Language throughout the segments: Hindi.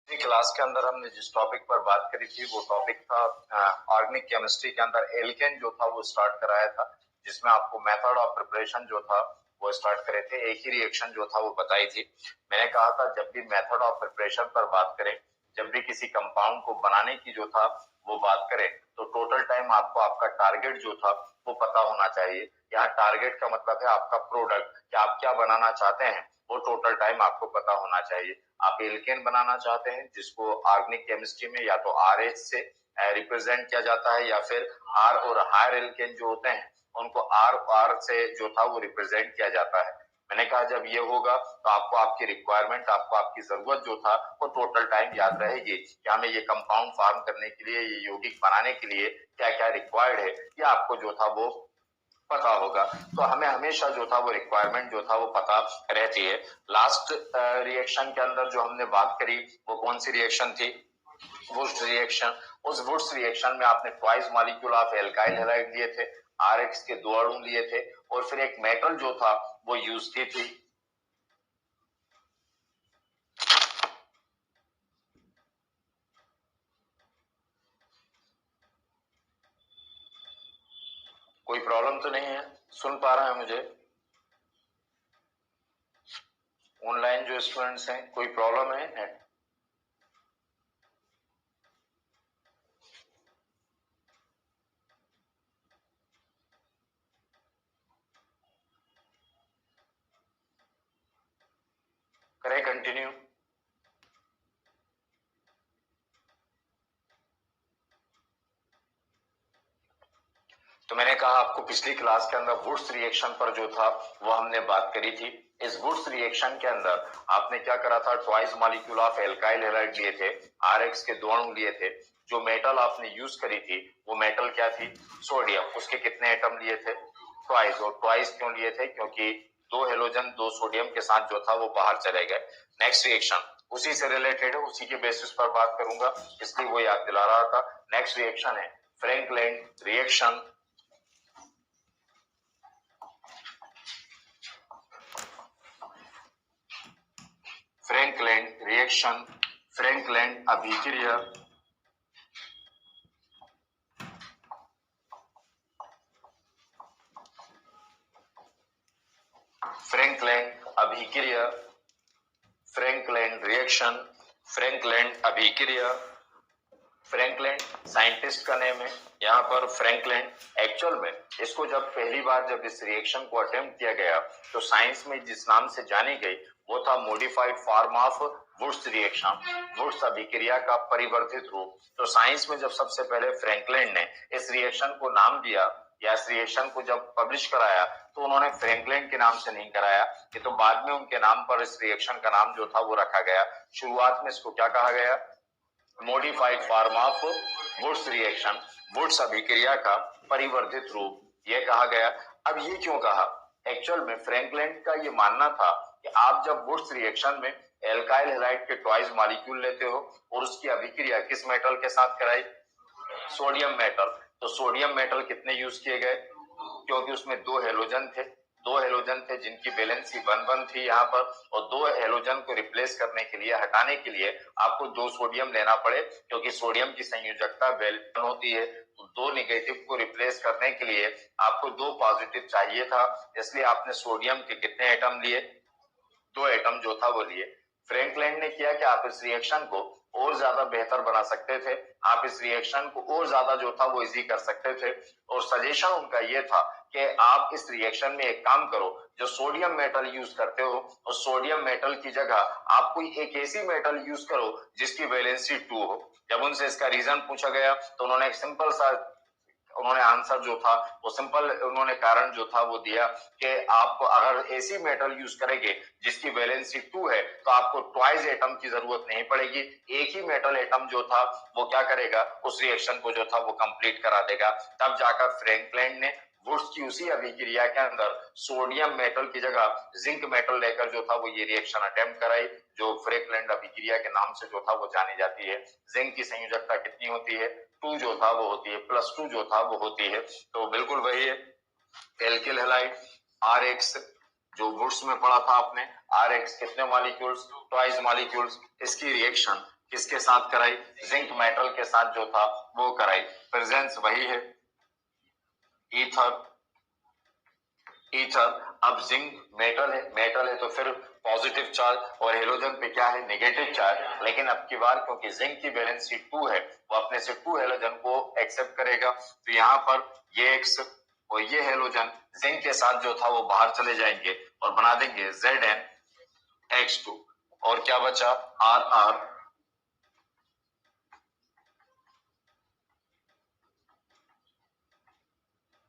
क्लास के अंदर हमने जिस टॉपिक पर बात करी थी वो टॉपिक था ऑर्गेनिक केमिस्ट्री के अंदर एल्केन जो था वो स्टार्ट कराया था, जिसमें आपको मेथड ऑफ प्रिपरेशन जो था वो स्टार्ट करे थे। एक ही रिएक्शन जो था वो बताई थी। मैंने कहा था जब भी मेथड ऑफ प्रिपरेशन पर बात करें, जब भी किसी कंपाउंड को बनाने की जो था वो बात करें, तो टोटल टाइम आपको आपका टारगेट जो था वो पता होना चाहिए। यहाँ टारगेट का मतलब है आपका प्रोडक्ट, कि आप क्या बनाना चाहते हैं वो टोटल टाइम आपको पता होना चाहिए। आप एल्केन बनाना चाहते हैं जिसको ऑर्गेनिक केमिस्ट्री में या तो RH से रिप्रेजेंट किया जाता है, या फिर R और हायर एल्केन जो होते हैं उनको R से जो था वो रिप्रेजेंट किया जाता है। मैंने कहा जब ये होगा तो आपको आपकी रिक्वायरमेंट, आपको आपकी जरूरत जो था वो टोटल टाइम याद रहेगी कि हमें ये कंपाउंड फॉर्म करने के लिए, ये यौगिक बनाने के लिए क्या क्या रिक्वायर्ड है, ये आपको जो था वो पता होगा। तो हमें हमेशा जो था वो रिक्वायरमेंट जो था वो पता रहती है। लास्ट रिएक्शन के अंदर जो हमने बात करी वो कौन सी रिएक्शन थी? Wurtz reaction. उस वुड्स रिएक्शन में आपने twice molecule of alkyl halide लिए थे, RH के 2 अणु लिए थे, और फिर एक मेटल जो था वो यूज की थी। कोई प्रॉब्लम तो नहीं है? सुन पा रहे हैं मुझे? ऑनलाइन जो स्टूडेंट्स हैं, कोई प्रॉब्लम है? करें कंटिन्यू? तो मैंने कहा आपको पिछली क्लास के अंदर वुड्स रिएक्शन पर जो था वो हमने बात करी थी। इस वुड्स रिएक्शन के अंदर आपने क्या करा था? Twice molecule of alkyl halide लिए थे, RH के 2 अणु लिए थे। जो मेटल आपने यूज करी थी वो मेटल क्या थी? सोडियम। उसके कितने एटम लिए थे? ट्वाइस। और ट्वाइस क्यों लिए थे? क्योंकि 2 हेलोजन 2 सोडियम के साथ जो था वो बाहर चले गए। नेक्स्ट रिएक्शन उसी से रिलेटेड है, उसी के बेसिस पर बात करूंगा, इसलिए वो याद दिला रहा था। नेक्स्ट रिएक्शन है Franklin reaction. Franklin reaction, Franklin अभिक्रिया। फ्रैंकलिन अभिक्रिया, फ्रैंकलिन रिएक्शन, फ्रैंकलिन अभिक्रिया। फ्रैंकलिन साइंटिस्ट का नेम है, यहाँ पर फ्रैंकलिन। एक्चुअल में इसको जब इस रिएक्शन को अटेम्प्ट किया गया तो साइंस में जिस नाम से जानी गई वो था modified form of Wurtz reaction, Wurtz अभिक्रिया का परिवर्तित रूप। तो साइंस में जब सबसे पहले फ्रैंकलिन ने इस रिएक्शन को नाम दिया, या इस रिएक्शन को जब पब्लिश कराया, तो उन्होंने फ्रैंकलिन के नाम से नहीं कराया, ये तो बाद में उनके नाम पर इस रिएक्शन का नाम जो था वो रखा गया। शुरुआत में इसको क्या कहा गया? Modified form of Wurtz reaction, Wurtz अभिक्रिया का परिवर्तित रूप ये कहा गया। अब ये क्यों कहा? एक्चुअल में फ्रैंकलिन का ये मानना था कि आप जब वुड्स रिएक्शन में एल्काइल हैलाइड के ट्वाइस मॉलिक्यूल लेते हो और उसकी अभिक्रिया किस मेटल के साथ कराई? Sodium metal. तो सोडियम मेटल कितने यूज किए गए? क्योंकि उसमें 2 हेलोजन थे, 2 हेलोजन थे जिनकी वैलेंसी 1 1 थी यहाँ पर, और 2 हेलोजन को रिप्लेस करने के लिए, हटाने के लिए आपको 2 सोडियम लेना पड़े, क्योंकि सोडियम की संयोजकता वैलेंस होती है। तो 2 नेगेटिव को रिप्लेस करने के लिए आपको 2 पॉजिटिव चाहिए था, इसलिए आपने सोडियम के कितने एटम लिए? 2 एटम जो था वो लिए। फ्रैंकलिन ने किया कि आप इस रिएक्शन को और ज्यादा बेहतर बना सकते थे, आप इस रिएक्शन को और ज्यादा जो था वो इजी कर सकते थे, और सजेशन उनका ये था कि आप इस रिएक्शन में एक काम करो, जो सोडियम मेटल यूज करते हो उस सोडियम मेटल की जगह आप कोई एक ऐसी मेटल यूज करो जिसकी वैलेंसी 2 हो। जब उनसे इसका रीजन पूछा गया तो उन्होंने एक सिंपल सा आंसर जो था वो सिंपल, उन्होंने कारण जो था वो दिया कि आप अगर ऐसी मेटल यूज करेंगे जिसकी वैलेंसी 2 है तो आपको ट्वाइस एटम की जरूरत नहीं पड़ेगी, एक ही मेटल एटम जो था वो क्या करेगा? उस रिएक्शन को जो था वो कंप्लीट करा देगा। तब जाकर फ्रैंकलिन ने वुड्स की उसी अभिक्रिया के अंदर सोडियम मेटल की जगह जिंक मेटल लेकर जो था वो ये रिएक्शन अटेम्प्ट कराई, जो फ्रैंकलिन अभिक्रिया के नाम से जो था वो जानी जाती है। जिंक की संयोजकता कितनी होती है? 2 जो था वो होती है, +2 जो था वो होती है। तो बिल्कुल वही है। एल्किल हैलाइड RH, जो वुड्स में पढ़ा था आपने, RH कितने मॉलिक्यूल्स? Twice molecules. इसकी रिएक्शन किसके साथ कराई, जिंक मेटल के साथ जो था वो कराई। प्रेजेंस वही है, ईथर, ईथर। अब जिंक मेटल है तो फिर पॉजिटिव चार्ज और हेलोजन पे क्या है, नेगेटिव चार्ज। लेकिन अब की बार क्योंकि जिंक की वैलेंसी 2 है, वो अपने से 2 हेलोजन को एक्सेप्ट करेगा, तो यहाँ पर ये एक्स और ये हेलोजन जिंक के साथ जो था वो बाहर चले जाएंगे और बना देंगे ZnH2। और क्या बचा, RR,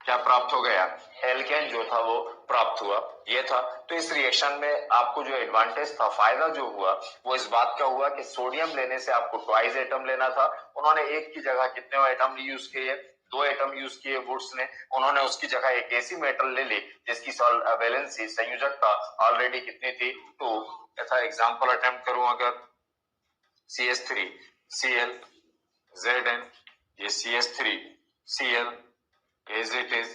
क्या प्राप्त हो गया, एल्केन जो था वो प्राप्त हुआ। ये था। तो इस रिएक्शन में आपको जो एडवांटेज था, फायदा जो हुआ, वो इस बात का हुआ कि सोडियम लेने से आपको ट्वाइस एटम लेना था, उन्होंने एक की जगह कितने एटम यूज किए, 2 एटम यूज किए वुड्स ने। उन्होंने उसकी जगह एक ऐसी मेटल ले ली जिसकी वैलेंसी संयोजकता ऑलरेडी कितनी थी, 2। ऐसा एग्जांपल अटेम्प्ट करूं अगर, CH3 Cl Zn, ये CH3 Cl as it is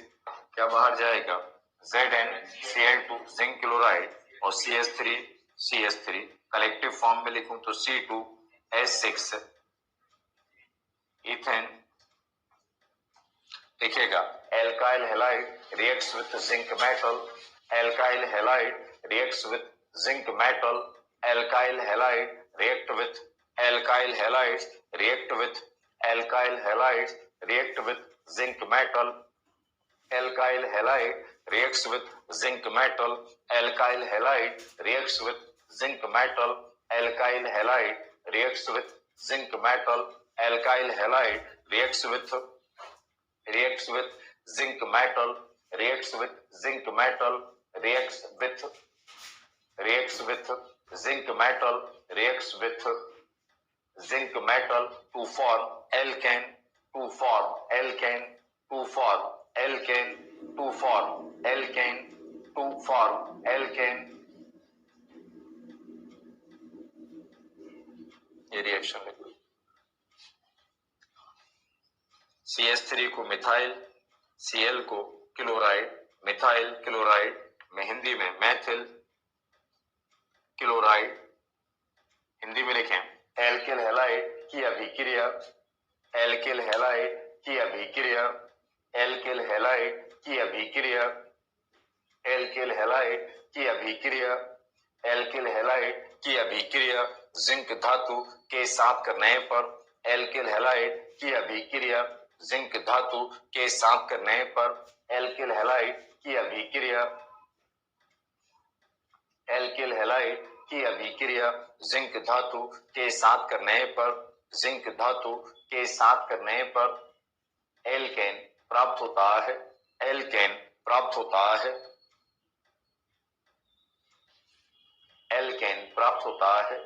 क्या बाहर जाएगा, ZnCl2 जिंक क्लोराइड और CH3 कलेक्टिव फॉर्म में लिखूं तो C2H6 इथेन लिखेगा। Alkyl halide reacts with zinc metal, alkyl halide reacts with zinc metal, alkyl halide react with alkyl halides react with alkyl halides react with zinc metal, alkyl halide reacts with zinc metal, alkyl halide reacts with zinc metal, alkyl halide reacts with zinc metal, alkyl halide reacts with zinc metal, reacts with zinc metal, reacts with zinc metal, reacts with zinc metal to form alkane, to form alkane, to form alkane, to form alkane, to form alkane। ये रिएक्शन लिखो। CH3 को मिथाइल, Cl को क्लोराइड, मिथाइल क्लोराइड में हिंदी में मैथिल क्लोराइड, हिंदी में लिखें एल्किल हैलाइड की अभिक्रिया, एल्किल हैलाइड की अभिक्रिया, एल्किल हैलाइड की अभिक्रिया, एल्किल हैलाइड की अभिक्रिया, एल्किल हैलाइड की अभिक्रिया जिंक धातु के साथ करने पर, एल्किल हैलाइड की अभिक्रिया जिंक धातु के साथ करने पर, एल्किल हैलाइड की अभिक्रिया, एल्किल हैलाइड की अभिक्रिया जिंक धातु के साथ करने पर, जिंक धातु के साथ करने पर एल्केन प्राप्त होता है, एल्केन प्राप्त होता है, एल्केन प्राप्त होता है।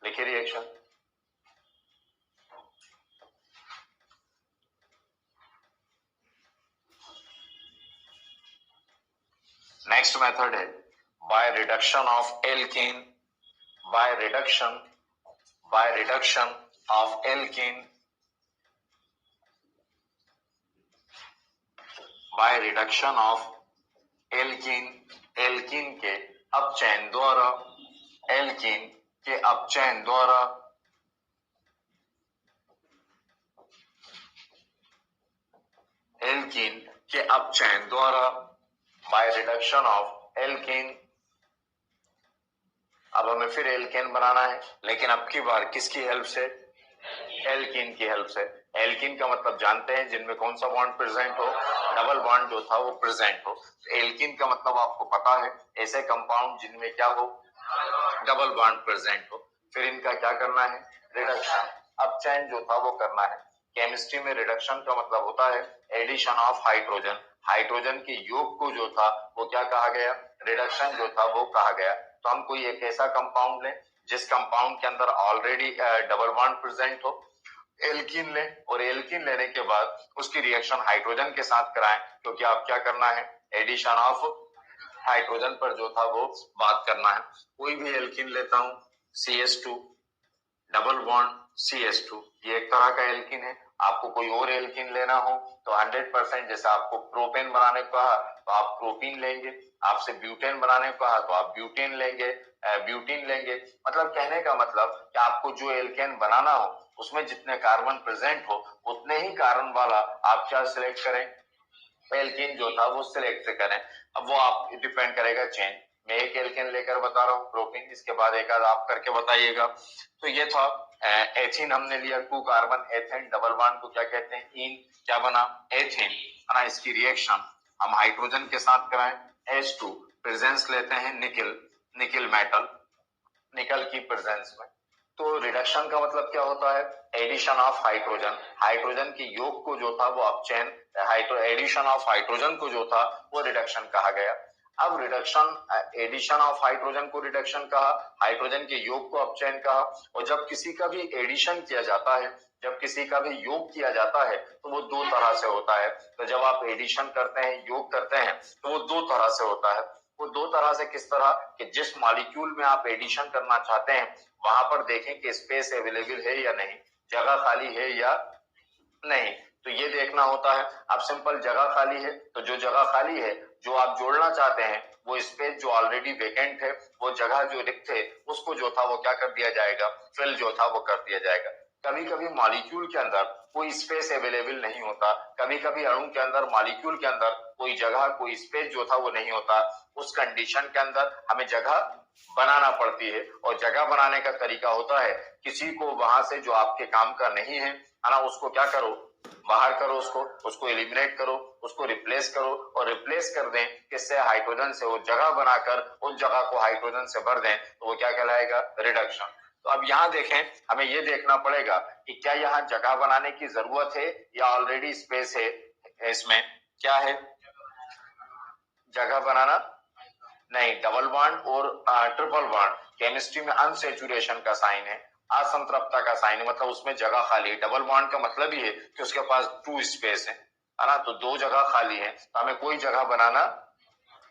लिखिए रिएक्शन। नेक्स्ट मेथड है by reduction of alkene, by reduction of alkene, by reduction of alkene, alkene के अपचयन द्वारा, एल्कीन के अपचयन द्वारा, एल्कीन के अपचयन द्वारा, बाय रिडक्शन ऑफ एल्कीन। अब हमें फिर एल्केन बनाना है, लेकिन अब की बार किसकी हेल्प से, एल्कीन की हेल्प से। एल्कीन का मतलब जानते हैं, जिनमें कौन सा बॉन्ड प्रेजेंट हो, डबल बॉन्ड जो था वो प्रेजेंट हो। तो एल्कीन का मतलब आपको पता है, ऐसे कंपाउंड जिनमें क्या हो, डबल बॉन्ड प्रेजेंट हो। फिर इनका क्या करना है, रिडक्शन, अपचयन जो था वो करना है। केमिस्ट्री में रिडक्शन का मतलब होता है एडिशन ऑफ हाइड्रोजन, हाइड्रोजन के योग को जो था वो क्या कहा गया, रिडक्शन जो था वो कहा गया। तो हम कोई एक ऐसा कंपाउंड लें जिस कंपाउंड के अंदर ऑलरेडी डबल बॉन्ड प्रेजेंट हो, एल्कीन लें और एल्कीन लेने के बाद उसकी रिएक्शन हाइड्रोजन के साथ कराएं, क्योंकि आप क्या करना है, एडिशन ऑफ हाइड्रोजन पर जो था वो बात करना है। कोई भी एल्कीन लेता हूं, CH2 डबल बॉन्ड CH2, ये एक तरह का एल्कीन है। आपको कोई और एल्कीन लेना हो तो 100%, जैसे आपको प्रोपेन बनाने को कहा तो आप प्रोपीन लेंगे, आपसे ब्यूटेन बनाने को कहा तो आप ब्यूटेन लेंगे, ब्यूटीन लेंगे। मतलब कहने का मतलब कि आपको जो एल्केन बनाना हो उसमें जितने कार्बन प्रेजेंट हो उतने ही कार्बन वाला आप क्या सिलेक्ट करें, एल्केन जो था वो सिलेक्ट करें। अब वो आप डिपेंड करेगा चेंज। मैं एक एल्केन लेकर बता रहा हूँ प्रोपीन, इसके बाद एक आध आप करके बताइएगा। तो ये था एथीन हमने लिया, 2 कार्बन एथेन डबल बॉन्ड को क्या कहते हैं, इन, क्या बना, एथेन, है ना। इसकी रिएक्शन हम हाइड्रोजन के साथ कराएं, H2 प्रेजेंस लेते हैं निकल, निकल मेटल, निकल की प्रेजेंस में। तो रिडक्शन का मतलब क्या होता है, एडिशन ऑफ हाइड्रोजन, हाइड्रोजन के योग को जो था वो अपचयन, एडिशन ऑफ हाइड्रोजन को जो था वो रिडक्शन कहा गया। अब रिडक्शन, एडिशन ऑफ हाइड्रोजन को रिडक्शन कहा, हाइड्रोजन के योग को अपचयन कहा। और जब किसी का भी एडिशन किया जाता है, जब किसी का भी योग किया जाता है तो वो 2 तरह से होता है। तो जब आप एडिशन करते हैं, योग करते हैं, तो वो 2 तरह से होता है। वो 2 तरह से किस तरह कि जिस मॉलिक्यूल में आप एडिशन करना चाहते हैं वहां पर देखें कि स्पेस अवेलेबल है या नहीं, जगह खाली है या नहीं, तो ये देखना होता है। अब सिंपल जगह खाली है तो जो जगह खाली है, जो आप जोड़ना चाहते हैं, वो स्पेस जो ऑलरेडी वेकेंट है, वो जगह जो रिक्त है, उसको जो था वो क्या कर दिया जाएगा, फिल जो था वो कर दिया जाएगा। कभी कभी मॉलिक्यूल के अंदर कोई स्पेस अवेलेबल नहीं होता, कभी कभी अणु के अंदर, मॉलिक्यूल के अंदर कोई जगह, कोई स्पेस जो था वो नहीं होता। उस कंडीशन के अंदर हमें जगह बनाना पड़ती है। और जगह बनाने का तरीका होता है, किसी को वहां से जो आपके काम का नहीं है ना, उसको क्या करो, बाहर करो, उसको एलिमिनेट करो, उसको रिप्लेस करो, और रिप्लेस कर दें किससे, हाइड्रोजन से। वो जगह बनाकर उस जगह को हाइड्रोजन से भर दें तो वो क्या कहलाएगा, रिडक्शन। तो अब यहाँ देखें, हमें ये देखना पड़ेगा कि क्या यहाँ जगह बनाने की जरूरत है या ऑलरेडी स्पेस है। इसमें क्या है, जगह बनाना नहीं, डबल बॉन्ड और ट्रिपल बॉन्ड केमिस्ट्री में अनसेचुरेशन का साइन है, असंतृप्तता का साइन है, मतलब उसमें जगह खाली है। डबल बॉन्ड का मतलब ही है कि उसके पास 2 स्पेस है ना, तो 2 जगह खाली है, तो हमें कोई जगह बनाना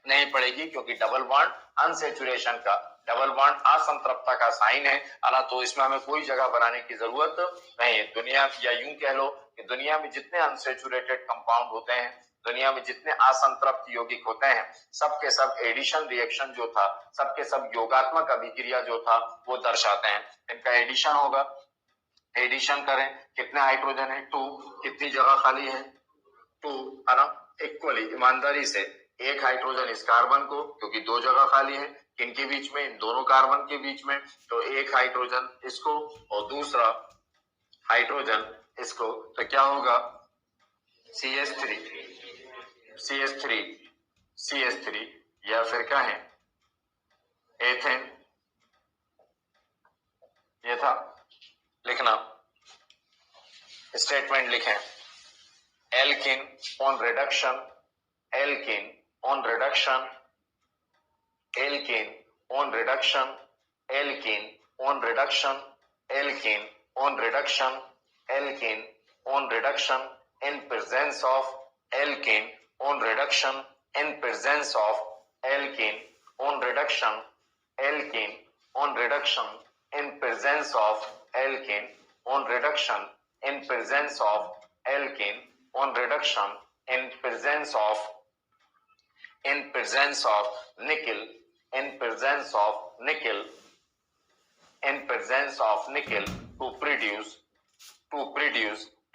नहीं पड़ेगी, क्योंकि डबल बॉन्ड अनसेचुरेशन का, डबल बॉन्ड असंतृप्तता का साइन है ना, तो इसमें हमें कोई जगह बनाने की जरूरत नहीं है। दुनिया, या यूं कह लो कि दुनिया में जितने अनसेचुरेटेड कंपाउंड होते हैं, दुनिया में जितने असंतृप्त यौगिक होते हैं, सबके सब एडिशन रिएक्शन जो था, सबके सब योगात्मक अभिक्रिया जो था वो दर्शाते हैं। इनका एडिशन होगा, एडिशन करें, कितने हाइड्रोजन है, 2, कितनी जगह खाली है, 2, है ना। इक्वली, ईमानदारी से, एक हाइड्रोजन इस कार्बन को, क्योंकि 2 जगह खाली है, किनके बीच में, इन दोनों कार्बन के बीच में, तो एक हाइड्रोजन इसको और दूसरा हाइड्रोजन इसको, तो क्या होगा, CH3, CH3, CH3, या फिर क्या है, एथेन। ये था, लिखना, स्टेटमेंट लिखें, alkene on reduction, alkene on reduction, alkene on reduction, alkene on reduction, alkene on reduction, alkene on reduction, in presence of alkene on reduction, in presence of alkene on reduction, alkene on reduction, in presence of alkene on reduction, in presence of alkene on reduction, in presence of, in presence of nickel, in presence of nickel, in presence of nickel, to produce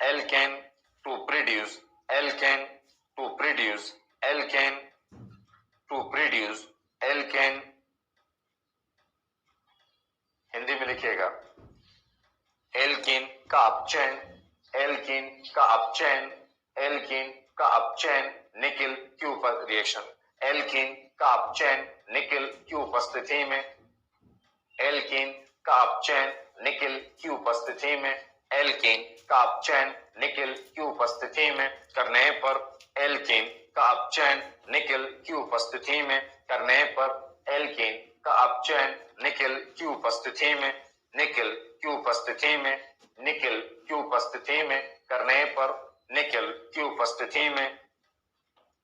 alkane, to produce alkane, to produce alkane, to produce alkane। Hindi में लिखिएगा, एल्कीन का अपचयन, एल्कीन का अपचयन, एल्कीन का अपचयन निकल की उपस्थिति, रिएक्शन, एल्कीन का अपचयन निकल की उपस्थिति में, एल्कीन का अपचयन निकल की उपस्थिति में, एल्कीन का अपचयन निकल की उपस्थिति में करने पर, एल्कीन का अपचयन निकल की उपस्थिति में करने पर, एल्कीन का अपचयन निकल की उपस्थिति में, निकल की की उपस्थिति में, निकेल की उपस्थिति में करने पर, निकेल की उपस्थिति में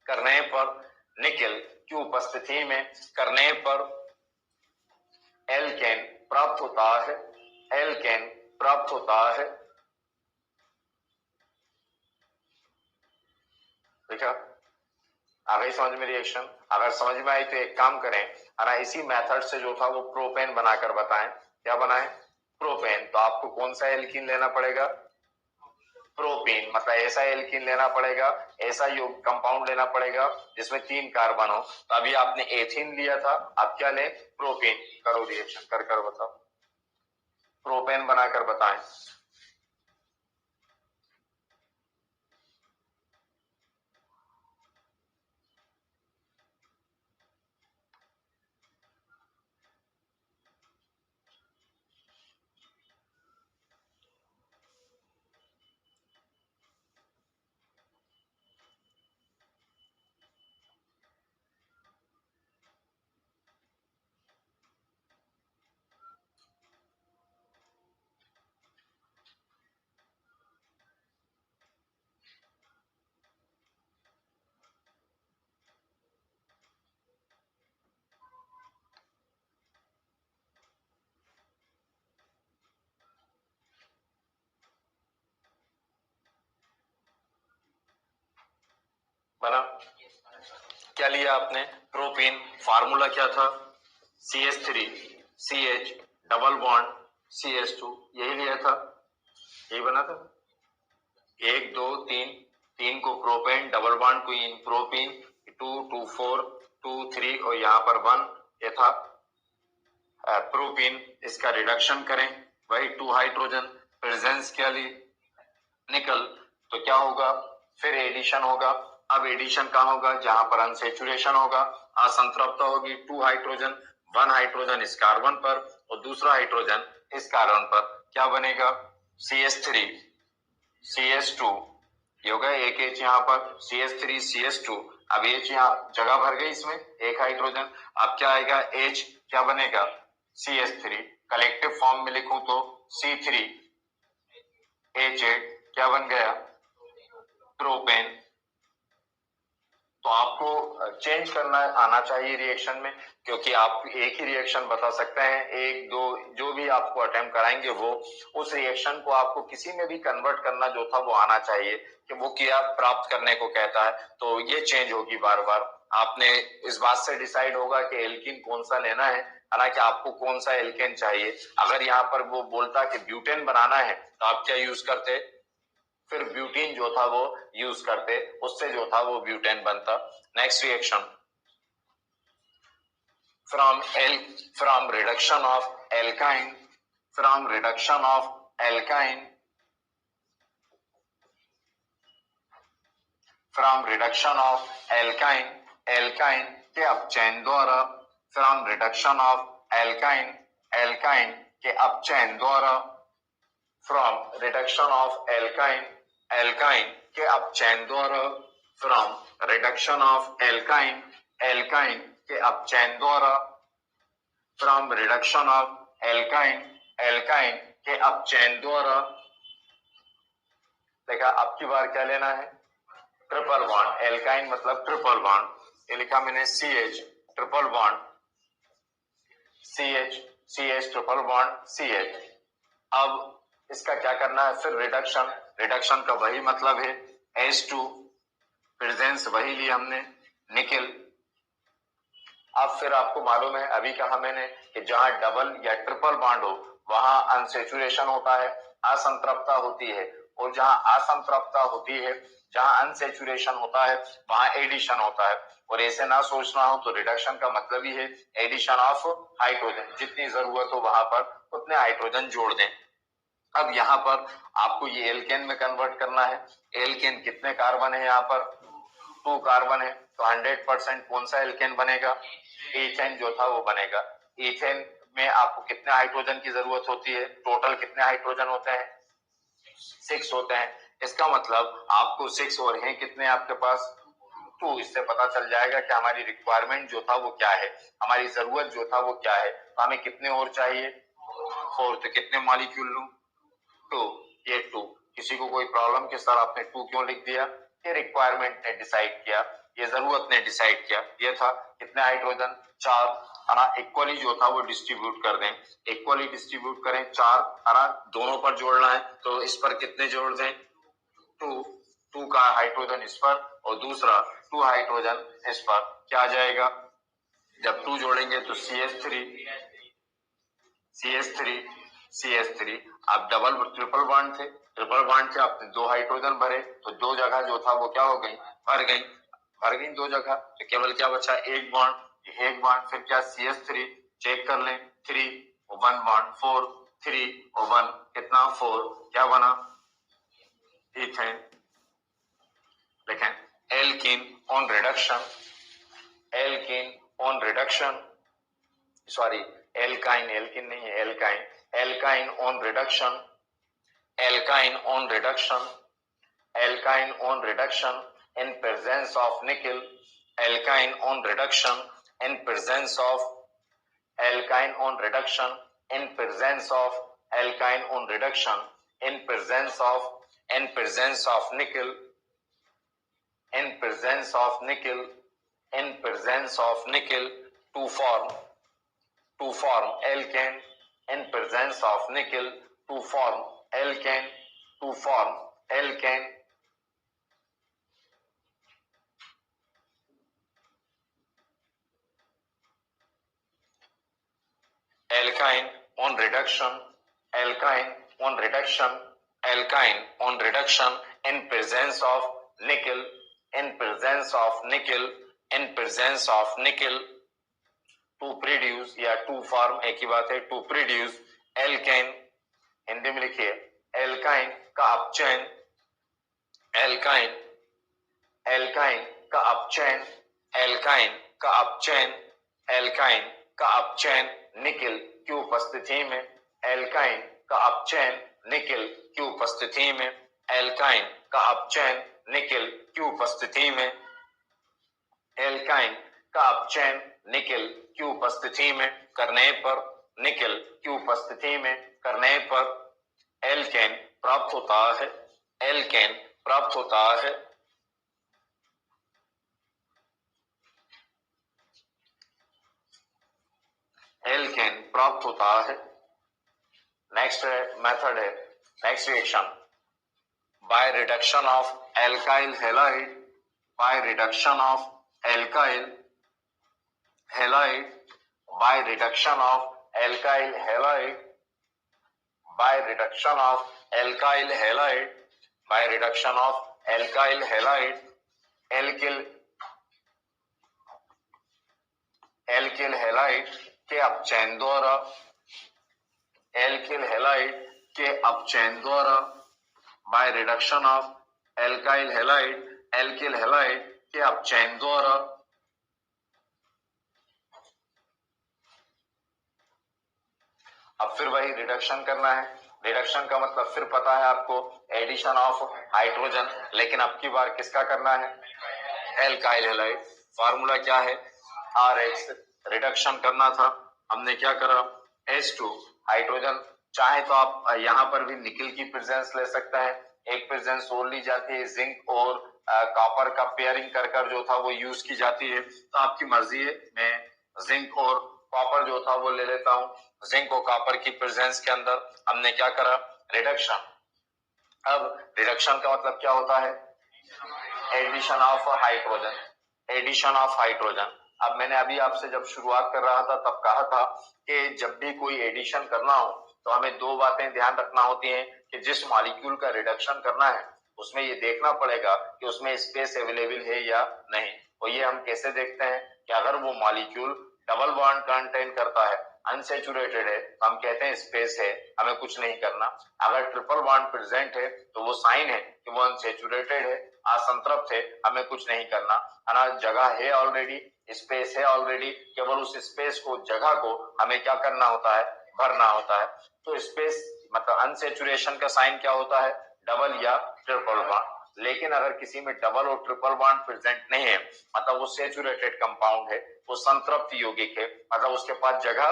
करने पर, निकेल की उपस्थिति में करने पर एल्केन प्राप्त होता है, एल्केन प्राप्त होता है। ठीक है, आ गई समझ में रिएक्शन? अगर समझ में आई तो एक काम करें, है इसी मेथड से जो था वो प्रोपेन बनाकर बताएं। क्या बनाएं? प्रोपेन। तो आपको कौन सा एल्कीन लेना पड़ेगा? प्रोपीन। मतलब ऐसा एल्कीन लेना पड़ेगा, ऐसा योग कंपाउंड लेना पड़ेगा जिसमें 3 कार्बन हो। तो अभी आपने एथीन लिया था, अब क्या लें? प्रोपीन। करो रिएक्शन, कर बताओ, प्रोपेन बनाकर बताएं। बना? क्या लिया आपने? प्रोपीन। फार्मूला क्या था? CH3 CH double bond CH2, यही लिया था, यही बना था। 1 2 3, 3 को प्रोपेन, डबल बॉन्ड को इन प्रोपीन, 2 2 4 2 3 और यहाँ पर 1, ये था प्रोपीन। इसका रिडक्शन करें, वही 2 हाइड्रोजन प्रेजेंस क्या ली? निकल। तो क्या होगा? फिर एडिशन होगा। अब एडिशन कहाँ होगा? जहां पर अनसेचुरेशन होगा, असंतृप्ता होगी। 2 हाइड्रोजन, 1 हाइड्रोजन इस कार्बन पर और दूसरा हाइड्रोजन इस कार्बन पर, क्या बनेगा? CH3 CH2, ये होगा एक H यहाँ पर, CH3 CH2। अब H यहाँ जगह भर गई इसमें, एक हाइड्रोजन। अब क्या आएगा? H क्या बनेगा? CH3। कलेक्टिव फॉर्म में लिखूं तो C3H8 क्या बन गया? प्रोपेन। तो आपको चेंज करना आना चाहिए रिएक्शन में, क्योंकि आप एक ही रिएक्शन बता सकते हैं, 1 2 जो भी आपको अटेम्प्ट कराएंगे वो उस रिएक्शन को आपको किसी में भी कन्वर्ट करना जो था वो आना चाहिए कि वो क्या प्राप्त करने को कहता है। तो ये चेंज होगी बार बार। आपने इस बात से डिसाइड होगा कि एल्कीन कौन सा लेना है, हालांकि आपको कौन सा एल्केन चाहिए। अगर यहाँ पर वो बोलता कि ब्यूटेन बनाना है तो आप क्या यूज करते? फिर ब्यूटीन जो था वो यूज करते, उससे जो था वो ब्यूटेन बनता। Next reaction, from reduction of alkyne, from reduction of alkyne, from reduction of alkyne, alkyne के अपचयन द्वारा, from reduction of alkyne, alkyne के अपचयन द्वारा, from reduction of alkyne, alkyne के अपचयन द्वारा, from reduction of alkyne, alkyne के अपचयन द्वारा, from reduction of alkyne, alkyne के अपचयन द्वारा। देखा, अब की बार क्या लेना है? Triple bond. एल्काइन मतलब ट्रिपल बॉन्ड, ये लिखा मैंने CH triple bond, CH CH triple bond CH। अब इसका क्या करना है? फिर रिडक्शन, रिडक्शन का वही मतलब है H2, प्रेजेंस वही ली हमने, निकेल। अब फिर आपको मालूम है, अभी कहा मैंने कि जहां डबल या ट्रिपल बॉन्ड हो वहां अनसेचुरेशन होता है, असंतृप्ता होती है, और जहां असंतृप्ता होती है, जहां अनसेचुरेशन होता है, वहां एडिशन होता है। और ऐसे ना सोचना हो तो रिडक्शन का मतलब ही है एडिशन ऑफ हाइड्रोजन, जितनी जरूरत हो वहां पर उतने हाइड्रोजन जोड़ दें। अब यहाँ पर आपको ये एल्केन में कन्वर्ट करना है। एल्केन कितने कार्बन है? यहाँ पर 2 कार्बन है, तो 100% कौन सा एल्केन बनेगा? इथेन जो था वो बनेगा। इथेन में आपको कितने हाइड्रोजन की जरूरत होती है? टोटल कितने हाइड्रोजन होते हैं? 6 होते हैं। इसका मतलब आपको 6 और हैं कितने आपके पास? 2। इससे पता चल जाएगा कि हमारी रिक्वायरमेंट जो था वो क्या है, हमारी जरूरत जो था वो क्या है। तो हमें कितने और चाहिए? 4, तो कितने मॉलिक्यूल लूं? 2, ये 2। किसी को कोई प्रॉब्लम कि सर आपने 2 क्यों लिख दिया? ये रिक्वायरमेंट ने डिसाइड किया, ये जरूरत ने डिसाइड किया। ये था कितने हाइड्रोजन? 4, है ना। इक्वली जो था वो डिस्ट्रीब्यूट कर दें, इक्वली डिस्ट्रीब्यूट करें 4, है ना। दोनों पर जोड़ना है तो इस पर कितने जोड़ दें? 2 का हाइड्रोजन इस पर और दूसरा 2 हाइड्रोजन इस पर। क्या आ जाएगा? जब 2 जोड़ेंगे तो CH3 अब डबल ट्रिपल बॉन्ड थे, ट्रिपल बॉन्ड थे, आपने 2 हाइड्रोजन भरे तो 2 जगह जो था वो क्या हो गई? भर गई 2 जगह, तो केवल क्या बचा? एक बॉन्ड। फिर क्या? CH3 चेक कर लें, 3 और 1 बॉन्ड, 4, 3 और 1 कितना? 4। क्या बना? इथेन। देखें alkene on reduction, sorry alkyne, alkene नहीं है, alkyne on reduction in presence of nickel, alkyne on reduction in presence of alkyne on reduction in presence of alkyne on reduction in presence of nickel in presence of nickel to form alkane in presence of nickel to form alkane alkyne on reduction in presence of nickel to produce या to form, एक ही बात है, to produce alkane। हिंदी में लिखिए एल्काइन का अपचयन, निकेल की उपस्थिति में, एल्काइन का अपचयन निकेल की उपस्थिति में, एल्काइन का अपचयन निकेल की उपस्थिति में, एल्काइन का अपचयन निकेल की उपस्थिति में करने पर, निकेल की उपस्थिति में करने पर एल्केन प्राप्त होता है, एल्केन प्राप्त होता है। एल्केन प्राप्त होता है। नेक्स्ट मेथड है, next reaction by reduction of alkyl halide, by reduction of alkyl halide, by reduction of alkyl halide, by reduction of alkyl halide, by reduction of alkyl halide, alkyl halide के अपचयन द्वारा, एल्किल हैलाइड के अपचयन द्वारा, by reduction of alkyl halide, alkyl halide के अपचयन द्वारा। अब फिर वही रिडक्शन करना है। रिडक्शन का मतलब फिर पता है आपको, एडिशन ऑफ हाइड्रोजन, लेकिन अब की बार किसका करना है? Alkyl halide. फार्मूला क्या है? RH। रिडक्शन करना था, हमने क्या करा? H2 hydrogen. चाहे तो आप यहाँ पर भी निकल की प्रेजेंस ले सकते हैं, एक प्रेजेंस और ली जाती है, जिंक और कॉपर का पेयरिंग कर जो था वो यूज की जाती है, तो आपकी मर्जी है। मैं जिंक और कॉपर जो था वो ले लेता हूँ। जिंक और कॉपर की प्रेजेंस के अंदर हमने क्या करा? रिडक्शन। अब रिडक्शन का मतलब क्या होता है? Addition of hydrogen, addition of hydrogen. अब मैंने अभी आपसे जब शुरुआत कर रहा था तब कहा था कि जब भी कोई एडिशन करना हो तो हमें 2 बातें ध्यान रखना होती हैं कि जिस मॉलिक्यूल का रिडक्शन करना है उसमें ये देखना पड़ेगा कि उसमें स्पेस अवेलेबल है या नहीं। और ये हम कैसे देखते हैं कि अगर वो मॉलिक्यूल डबल बॉन्ड कंटेन करता है, अनसैचुरेटेड है, तो हम कहते हैं स्पेस है, हमें कुछ नहीं करना। अगर ट्रिपल बॉन्ड प्रेजेंट है तो वो साइन है कि वो अनसैचुरेटेड है, असंतृप्त है, हमें कुछ नहीं करना, है ना। जगह है ऑलरेडी, स्पेस है ऑलरेडी, केवल उस स्पेस को, जगह को हमें क्या करना होता है? भरना होता है। तो स्पेस मतलब अनसैचुरेशन का साइन क्या होता है? डबल या ट्रिपल बॉन्ड। लेकिन अगर किसी में डबल और ट्रिपल बॉन्ड प्रेजेंट नहीं है, मतलब वो सैचुरेटेड कंपाउंड है, वो संतृप्त यौगिक है, मतलब उसके पास जगह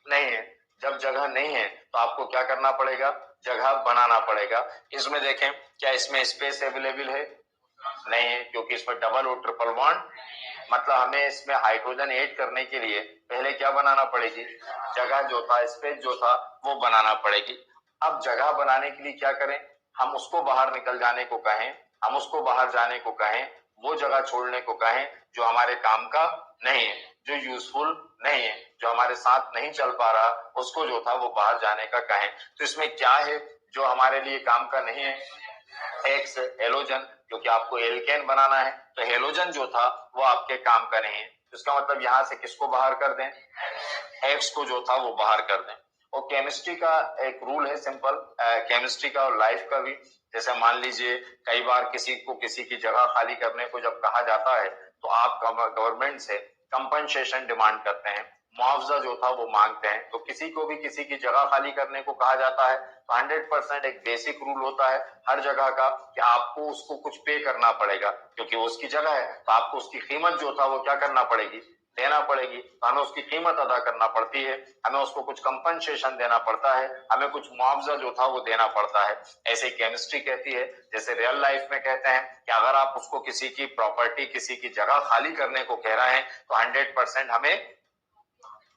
नहीं है, जब जगह नहीं है तो आपको क्या करना पड़ेगा, जगह बनाना पड़ेगा। इसमें देखें क्या इसमें स्पेस अवेलेबल है, नहीं है, क्योंकि इसमें डबल और ट्रिपल बॉन्ड, मतलब हमें इसमें हाइड्रोजन ऐड करने के लिए पहले क्या बनाना पड़ेगी, जगह जो था, स्पेस जो था वो बनाना पड़ेगी। अब जगह बनाने के लिए क्या करें, हम उसको बाहर निकल जाने को कहें, हम उसको बाहर जाने को कहें, वो जगह छोड़ने को कहें जो हमारे काम का नहीं है, जो यूजफुल नहीं है, जो हमारे साथ नहीं चल पा रहा, उसको जो था वो बाहर जाने का कहें। तो इसमें क्या है जो हमारे लिए काम का नहीं है, एक्स हेलोजन, क्योंकि आपको एल्केन बनाना है तो हेलोजन जो था वो आपके काम का नहीं है। इसका मतलब यहां से किसको बाहर कर दें, एक्स को जो था वो बाहर कर दें। और केमिस्ट्री का एक रूल है सिंपल, केमिस्ट्री का और लाइफ का भी। जैसे मान लीजिए कई बार किसी को किसी की जगह खाली करने को जब कहा जाता है तो आप गवर्नमेंट से कंपनसेशन डिमांड करते हैं, मुआवजा जो था वो मांगते हैं। तो किसी को भी किसी की जगह खाली करने को कहा जाता है तो 100% एक बेसिक रूल होता है हर जगह का कि आपको उसको कुछ पे करना पड़ेगा, क्योंकि वो उसकी जगह है तो आपको उसकी कीमत जो था वो क्या करना पड़ेगी, देना पड़ेगी। तो हमें उसकी कीमत अदा करना पड़ती है, हमें उसको कुछ कंपनसेशन देना पड़ता है, हमें कुछ मुआवजा जो था वो देना पड़ता है। ऐसे केमिस्ट्री कहती है। जैसे रियल लाइफ में कहते हैं कि अगर आप उसको किसी की प्रॉपर्टी, किसी की जगह खाली करने को कह रहे हैं तो 100% हमें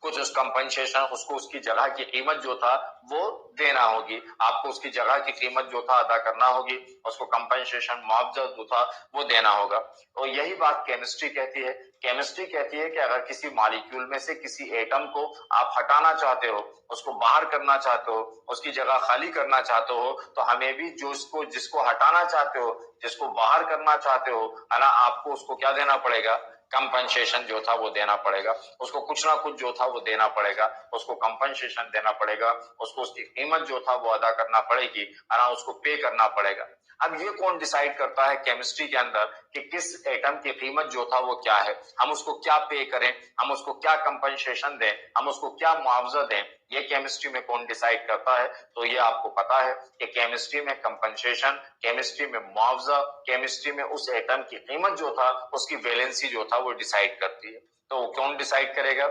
कुछ उस कंपनसेशन, उसको उसकी जगह की कीमत जो था वो देना होगी, आपको उसकी जगह की कीमत जो था अदा करना होगी, उसको कंपनसेशन, मुआवजा जो था वो देना होगा। तो यही बात केमिस्ट्री कहती है। केमिस्ट्री कहती है कि अगर किसी मॉलिक्यूल में से किसी एटम को आप हटाना चाहते हो, उसको बाहर करना चाहते हो, उसकी जगह खाली करना चाहते हो, तो हमें भी जो इसको, जिसको हटाना चाहते हो, जिसको बाहर करना चाहते हो, है ना, आपको उसको क्या देना पड़ेगा, कंपनसेशन जो था वो देना पड़ेगा, उसको कुछ ना कुछ जो था वो देना पड़ेगा, उसको कंपनसेशन देना पड़ेगा, उसको उसकी कीमत जो था वो अदा करना पड़ेगी, है ना, उसको पे करना पड़ेगा। अब ये कौन डिसाइड करता है केमिस्ट्री के अंदर कि किस एटम की कीमत जो था वो क्या है, हम उसको क्या पे करें, हम उसको क्या कंपनसेशन दें, हम उसको क्या मुआवजा दें, ये केमिस्ट्री में कौन डिसाइड करता है। तो ये आपको पता है कि केमिस्ट्री में कंपनसेशन, केमिस्ट्री में मुआवजा, केमिस्ट्री में उस एटम की कीमत जो था उसकी वैलेंसी जो था वो डिसाइड करती है। तो वो कौन डिसाइड करेगा,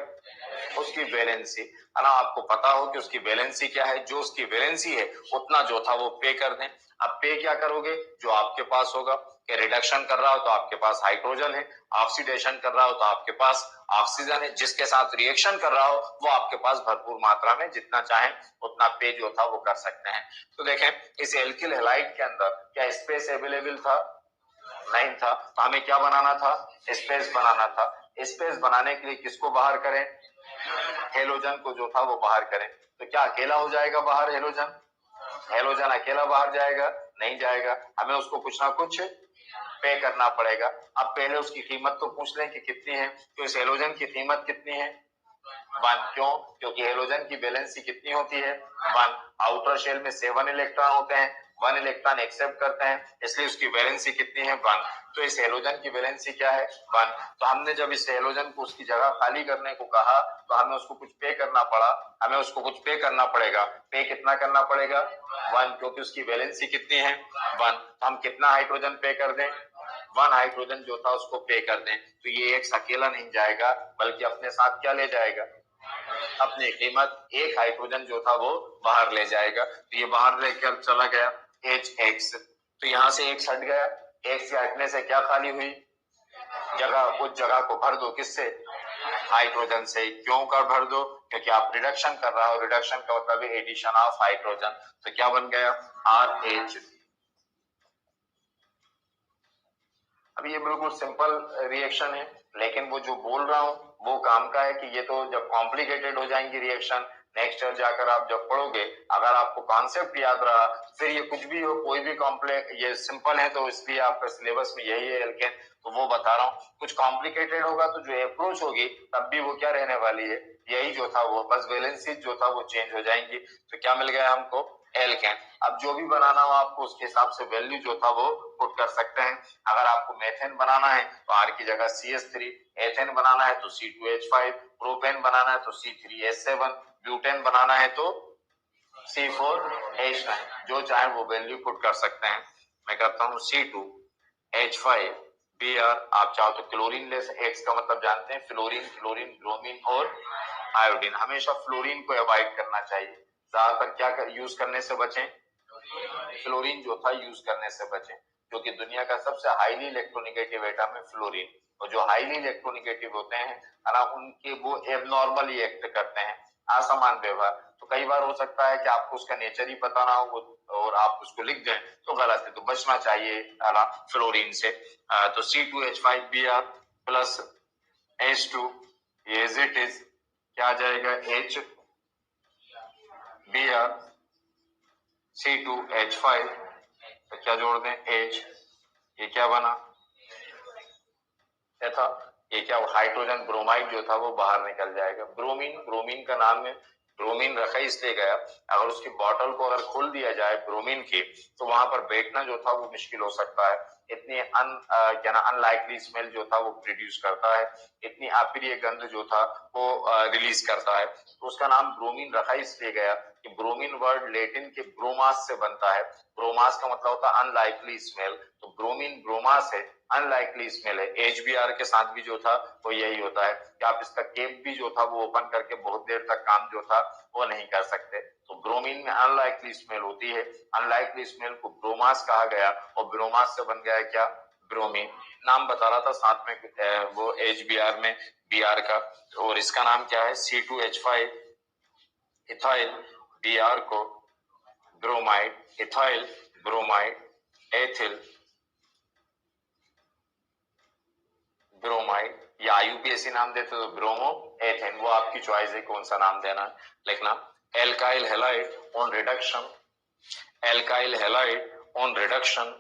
उसकी वैलेंसी, है ना। आपको पता हो कि उसकी वैलेंसी क्या है, जो उसकी वैलेंसी है उतना जो था वो पे कर दें। अब पे क्या करोगे, जो आपके पास होगा, कि रिडक्शन कर रहा हो तो आपके पास हाइड्रोजन है, ऑक्सीडेशन कर रहा हो तो आपके पास ऑक्सीजन है, जिसके साथ रिएक्शन कर रहा हो वो आपके पास भरपूर मात्रा में जितना चाहे उतना पे जो था वो कर सकते हैं। तो देखें इस एल्किल हैलाइड के अंदर क्या स्पेस अवेलेबल था, नहीं था, तो हमें क्या बनाना था, स्पेस बनाना था। स्पेस बनाने के लिए किसको बाहर करें, हेलोजन को जो था वो बाहर करें। तो क्या अकेला हो जाएगा बाहर हेलोजन, हेलोजन अकेला बाहर जाएगा, नहीं जाएगा, हमें उसको कुछ ना कुछ पे करना पड़ेगा। अब पहले उसकी कीमत तो पूछ लें कि कितनी है, तो इस हेलोजन की कीमत कितनी है, 1। क्यों, क्योंकि हेलोजन की वैलेंसी कितनी होती है, 1। आउटर शेल में 7 इलेक्ट्रॉन होते हैं, 1 इलेक्ट्रॉन एक्सेप्ट करते हैं, इसलिए उसकी वैलेंसी कितनी है, 1। तो इस हेलोजन की वैलेंसी क्या है, 1। तो हमने जब इस हेलोजन को उसकी जगह खाली करने को कहा तो हमें उसको कुछ पे करना पड़ा, हमें उसको कुछ पे करना पड़ेगा। पे कितना करना पड़ेगा, 1, क्योंकि उसकी वैलेंसी कितनी है, 1। तो हम कितना हाइड्रोजन पे कर दें, 1 हाइड्रोजन जो था उसको पे कर दें। तो ये एक अकेला नहीं जाएगा बल्कि अपने साथ क्या ले जाएगा, अपनी कीमत, एक हाइड्रोजन जो था वो बाहर ले जाएगा। तो ये बाहर लेकर चला गया HX, तो यहां से एक हट गया, एक से हटने से क्या खाली हुई जगह, उस जगह को भर दो किससे, हाइड्रोजन से। क्यों कर भर दो, क्योंकि आप रिडक्शन कर रहा हो, रिडक्शन का मतलब है एडिशन ऑफ हाइड्रोजन। तो क्या बन गया, RH। अब ये बिल्कुल सिंपल रिएक्शन है, लेकिन वो जो बोल रहा हूं वो काम का है कि ये तो जब कॉम्प्लिकेटेड हो जाएंगी रिएक्शन, नेक्स्ट ईयर जाकर आप जब पढ़ोगे, अगर आपको कॉन्सेप्ट याद रहा, फिर ये कुछ भी हो, कोई भी कॉम्प्लेक्स, ये सिंपल है तो इसलिए आपका सिलेबस में यही है एल्केन, तो वो बता रहा हूँ। कुछ कॉम्प्लिकेटेड होगा तो जो अप्रोच होगी तब भी वो क्या रहने वाली है, यही जो था वो, बस वैलेंसी जो था वो चेंज हो जाएंगी। तो क्या मिल गया हमको, एल्केन। अब जो भी बनाना हो आपको उसके हिसाब से वैल्यू जो था वो पुट कर सकते हैं। अगर आपको मेथेन बनाना है तो R की जगह CH3, एथेन बनाना है तो C2H5, प्रोपेन बनाना है तो C3H7, ब्यूटेन बनाना है तो C4H9, जो चाहे वो वैल्यू पुट कर सकते हैं। मैं कहता हूँ C2H5 Br, आप चाहो तो क्लोरीन ले, X का मतलब जानते हैं फ्लोरीन, क्लोरीन, ब्रोमीन और आयोडीन। हमेशा फ्लोरीन को अवॉइड करना चाहिए, ज्यादातर क्या यूज करने से बचें, फ्लोरीन जो था यूज करने से बचें, क्योंकि दुनिया का सबसे हाईली इलेक्ट्रोनेगेटिव एटम है फ्लोरीन, और जो हाईली इलेक्ट्रोनेगेटिव होते हैं ना उनके वो एबनॉर्मली एक्ट करते हैं, असामान्य व्यवहार। तो कई बार हो सकता है कि आपको उसका नेचर ही पता ना हो और आप उसको लिख दें तो गलत है, तो बचना चाहिए फ्लोरीन से। तो C2H5Br प्लस H2 ये एज इट इज क्या आ जाएगा, HBr C2H5 तो क्या जोड़ दें H, ये क्या बना था, ये क्या हाइड्रोजन ब्रोमाइड जो था वो बाहर निकल जाएगा। ब्रोमीन, ब्रोमीन का नाम है, ब्रोमीन रखा इसलिए गया, अगर उसकी बॉटल को अगर खोल दिया जाए ब्रोमीन की तो वहां पर बैठना जो था वो मुश्किल हो सकता है, इतनी अनलाइकली स्मेल जो था वो प्रोड्यूस करता है, इतनी अप्रिय गंध जो था वो रिलीज करता है, तो उसका नाम ब्रोमीन रखा इसलिए गया कि ब्रोमीन वर्ड लेटिन के ब्रोमास से बनता है। ब्रोमास का मतलब होता है अनलाइकली स्मेल, तो ब्रोमीन ब्रोमास है, अनलाइकली स्मेल है। HBr के साथ भी जो था वो यही होता है कि आप इसका केप भी जो था वो ओपन करके बहुत देर तक काम जो था वो नहीं कर सकते। तो ब्रोमीन में अनलाइकली स्मेल होती है, अनलाइकली स्मेल को ब्रोमास कहा गया और ब्रोमास से बन गया क्या, ब्रोमीन। नाम बता रहा था साथ में वो HBr में Br का, और इसका नाम क्या है C2H5 इथाइल, Br को bromide, ethyl bromide, ethyl bromide, या IUPAC नाम देते तो ब्रोमो एथेन, वो आपकी चॉइस है कौन सा नाम देना है लिखना। Alkyl halide on reduction, alkyl halide on reduction,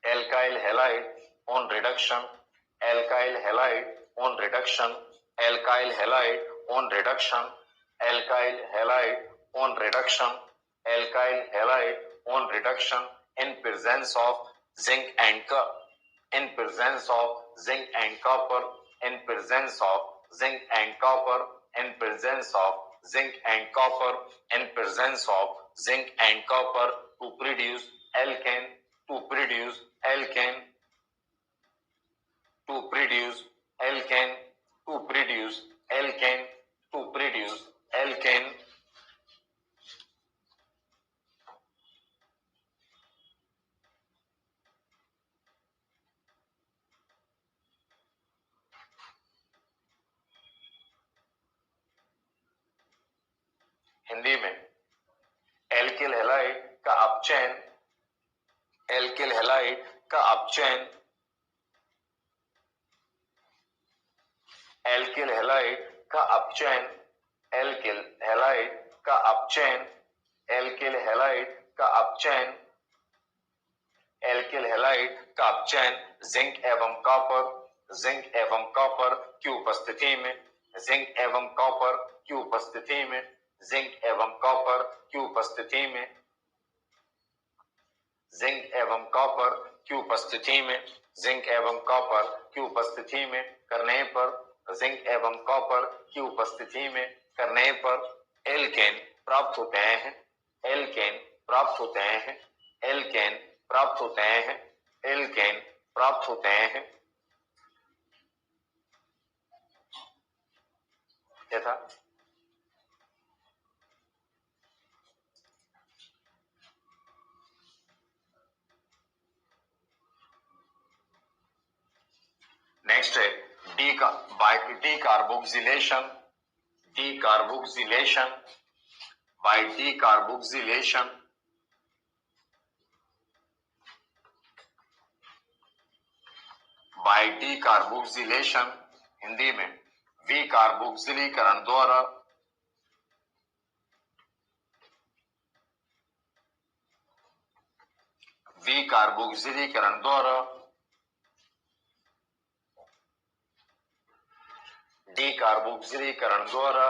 alkyl halide on reduction, alkyl halide on reduction, alkyl halide on reduction, alkyl halide on reduction, alkyl halide on reduction in presence of zinc and in presence of zinc and copper, in presence of zinc and copper, in presence of zinc and copper, in presence of zinc and copper to produce alkane, to produce alkane, to produce alkane, to produce alkane, to produce alkane। Hindi में एल्किल हैलाइड का अपचयन, एल्किल हैलाइड का अपचयन, एल्किल हैलाइड का अपचयन, एल्किल हैलाइड का अपचयन, एल्किल हैलाइड का अपचयन, एल्किल हैलाइड का अपचयन जिंक एवं कॉपर, जिंक एवं कॉपर की उपस्थिति में, जिंक एवं कॉपर की उपस्थिति में, जिंक एवं कॉपर की उपस्थिति में, जिंक एवं कॉपर की उपस्थिति में, जिंक एवं कॉपर की उपस्थिति में करने पर, जिंक एवं कॉपर की उपस्थिति में करने पर एल्केन प्राप्त होते हैं, एल्केन प्राप्त होते हैं, एल्केन प्राप्त होते हैं, एल्केन प्राप्त होते हैं। क्या था? नेक्स्ट है डी का by decarboxylation, decarboxylation, by decarboxylation, by decarboxylation Hindi में विकार्बोक्सिलीकरण द्वारा, विकार्बोक्सिलीकरण द्वारा, डीकार्बोक्सिलीकरण द्वारा,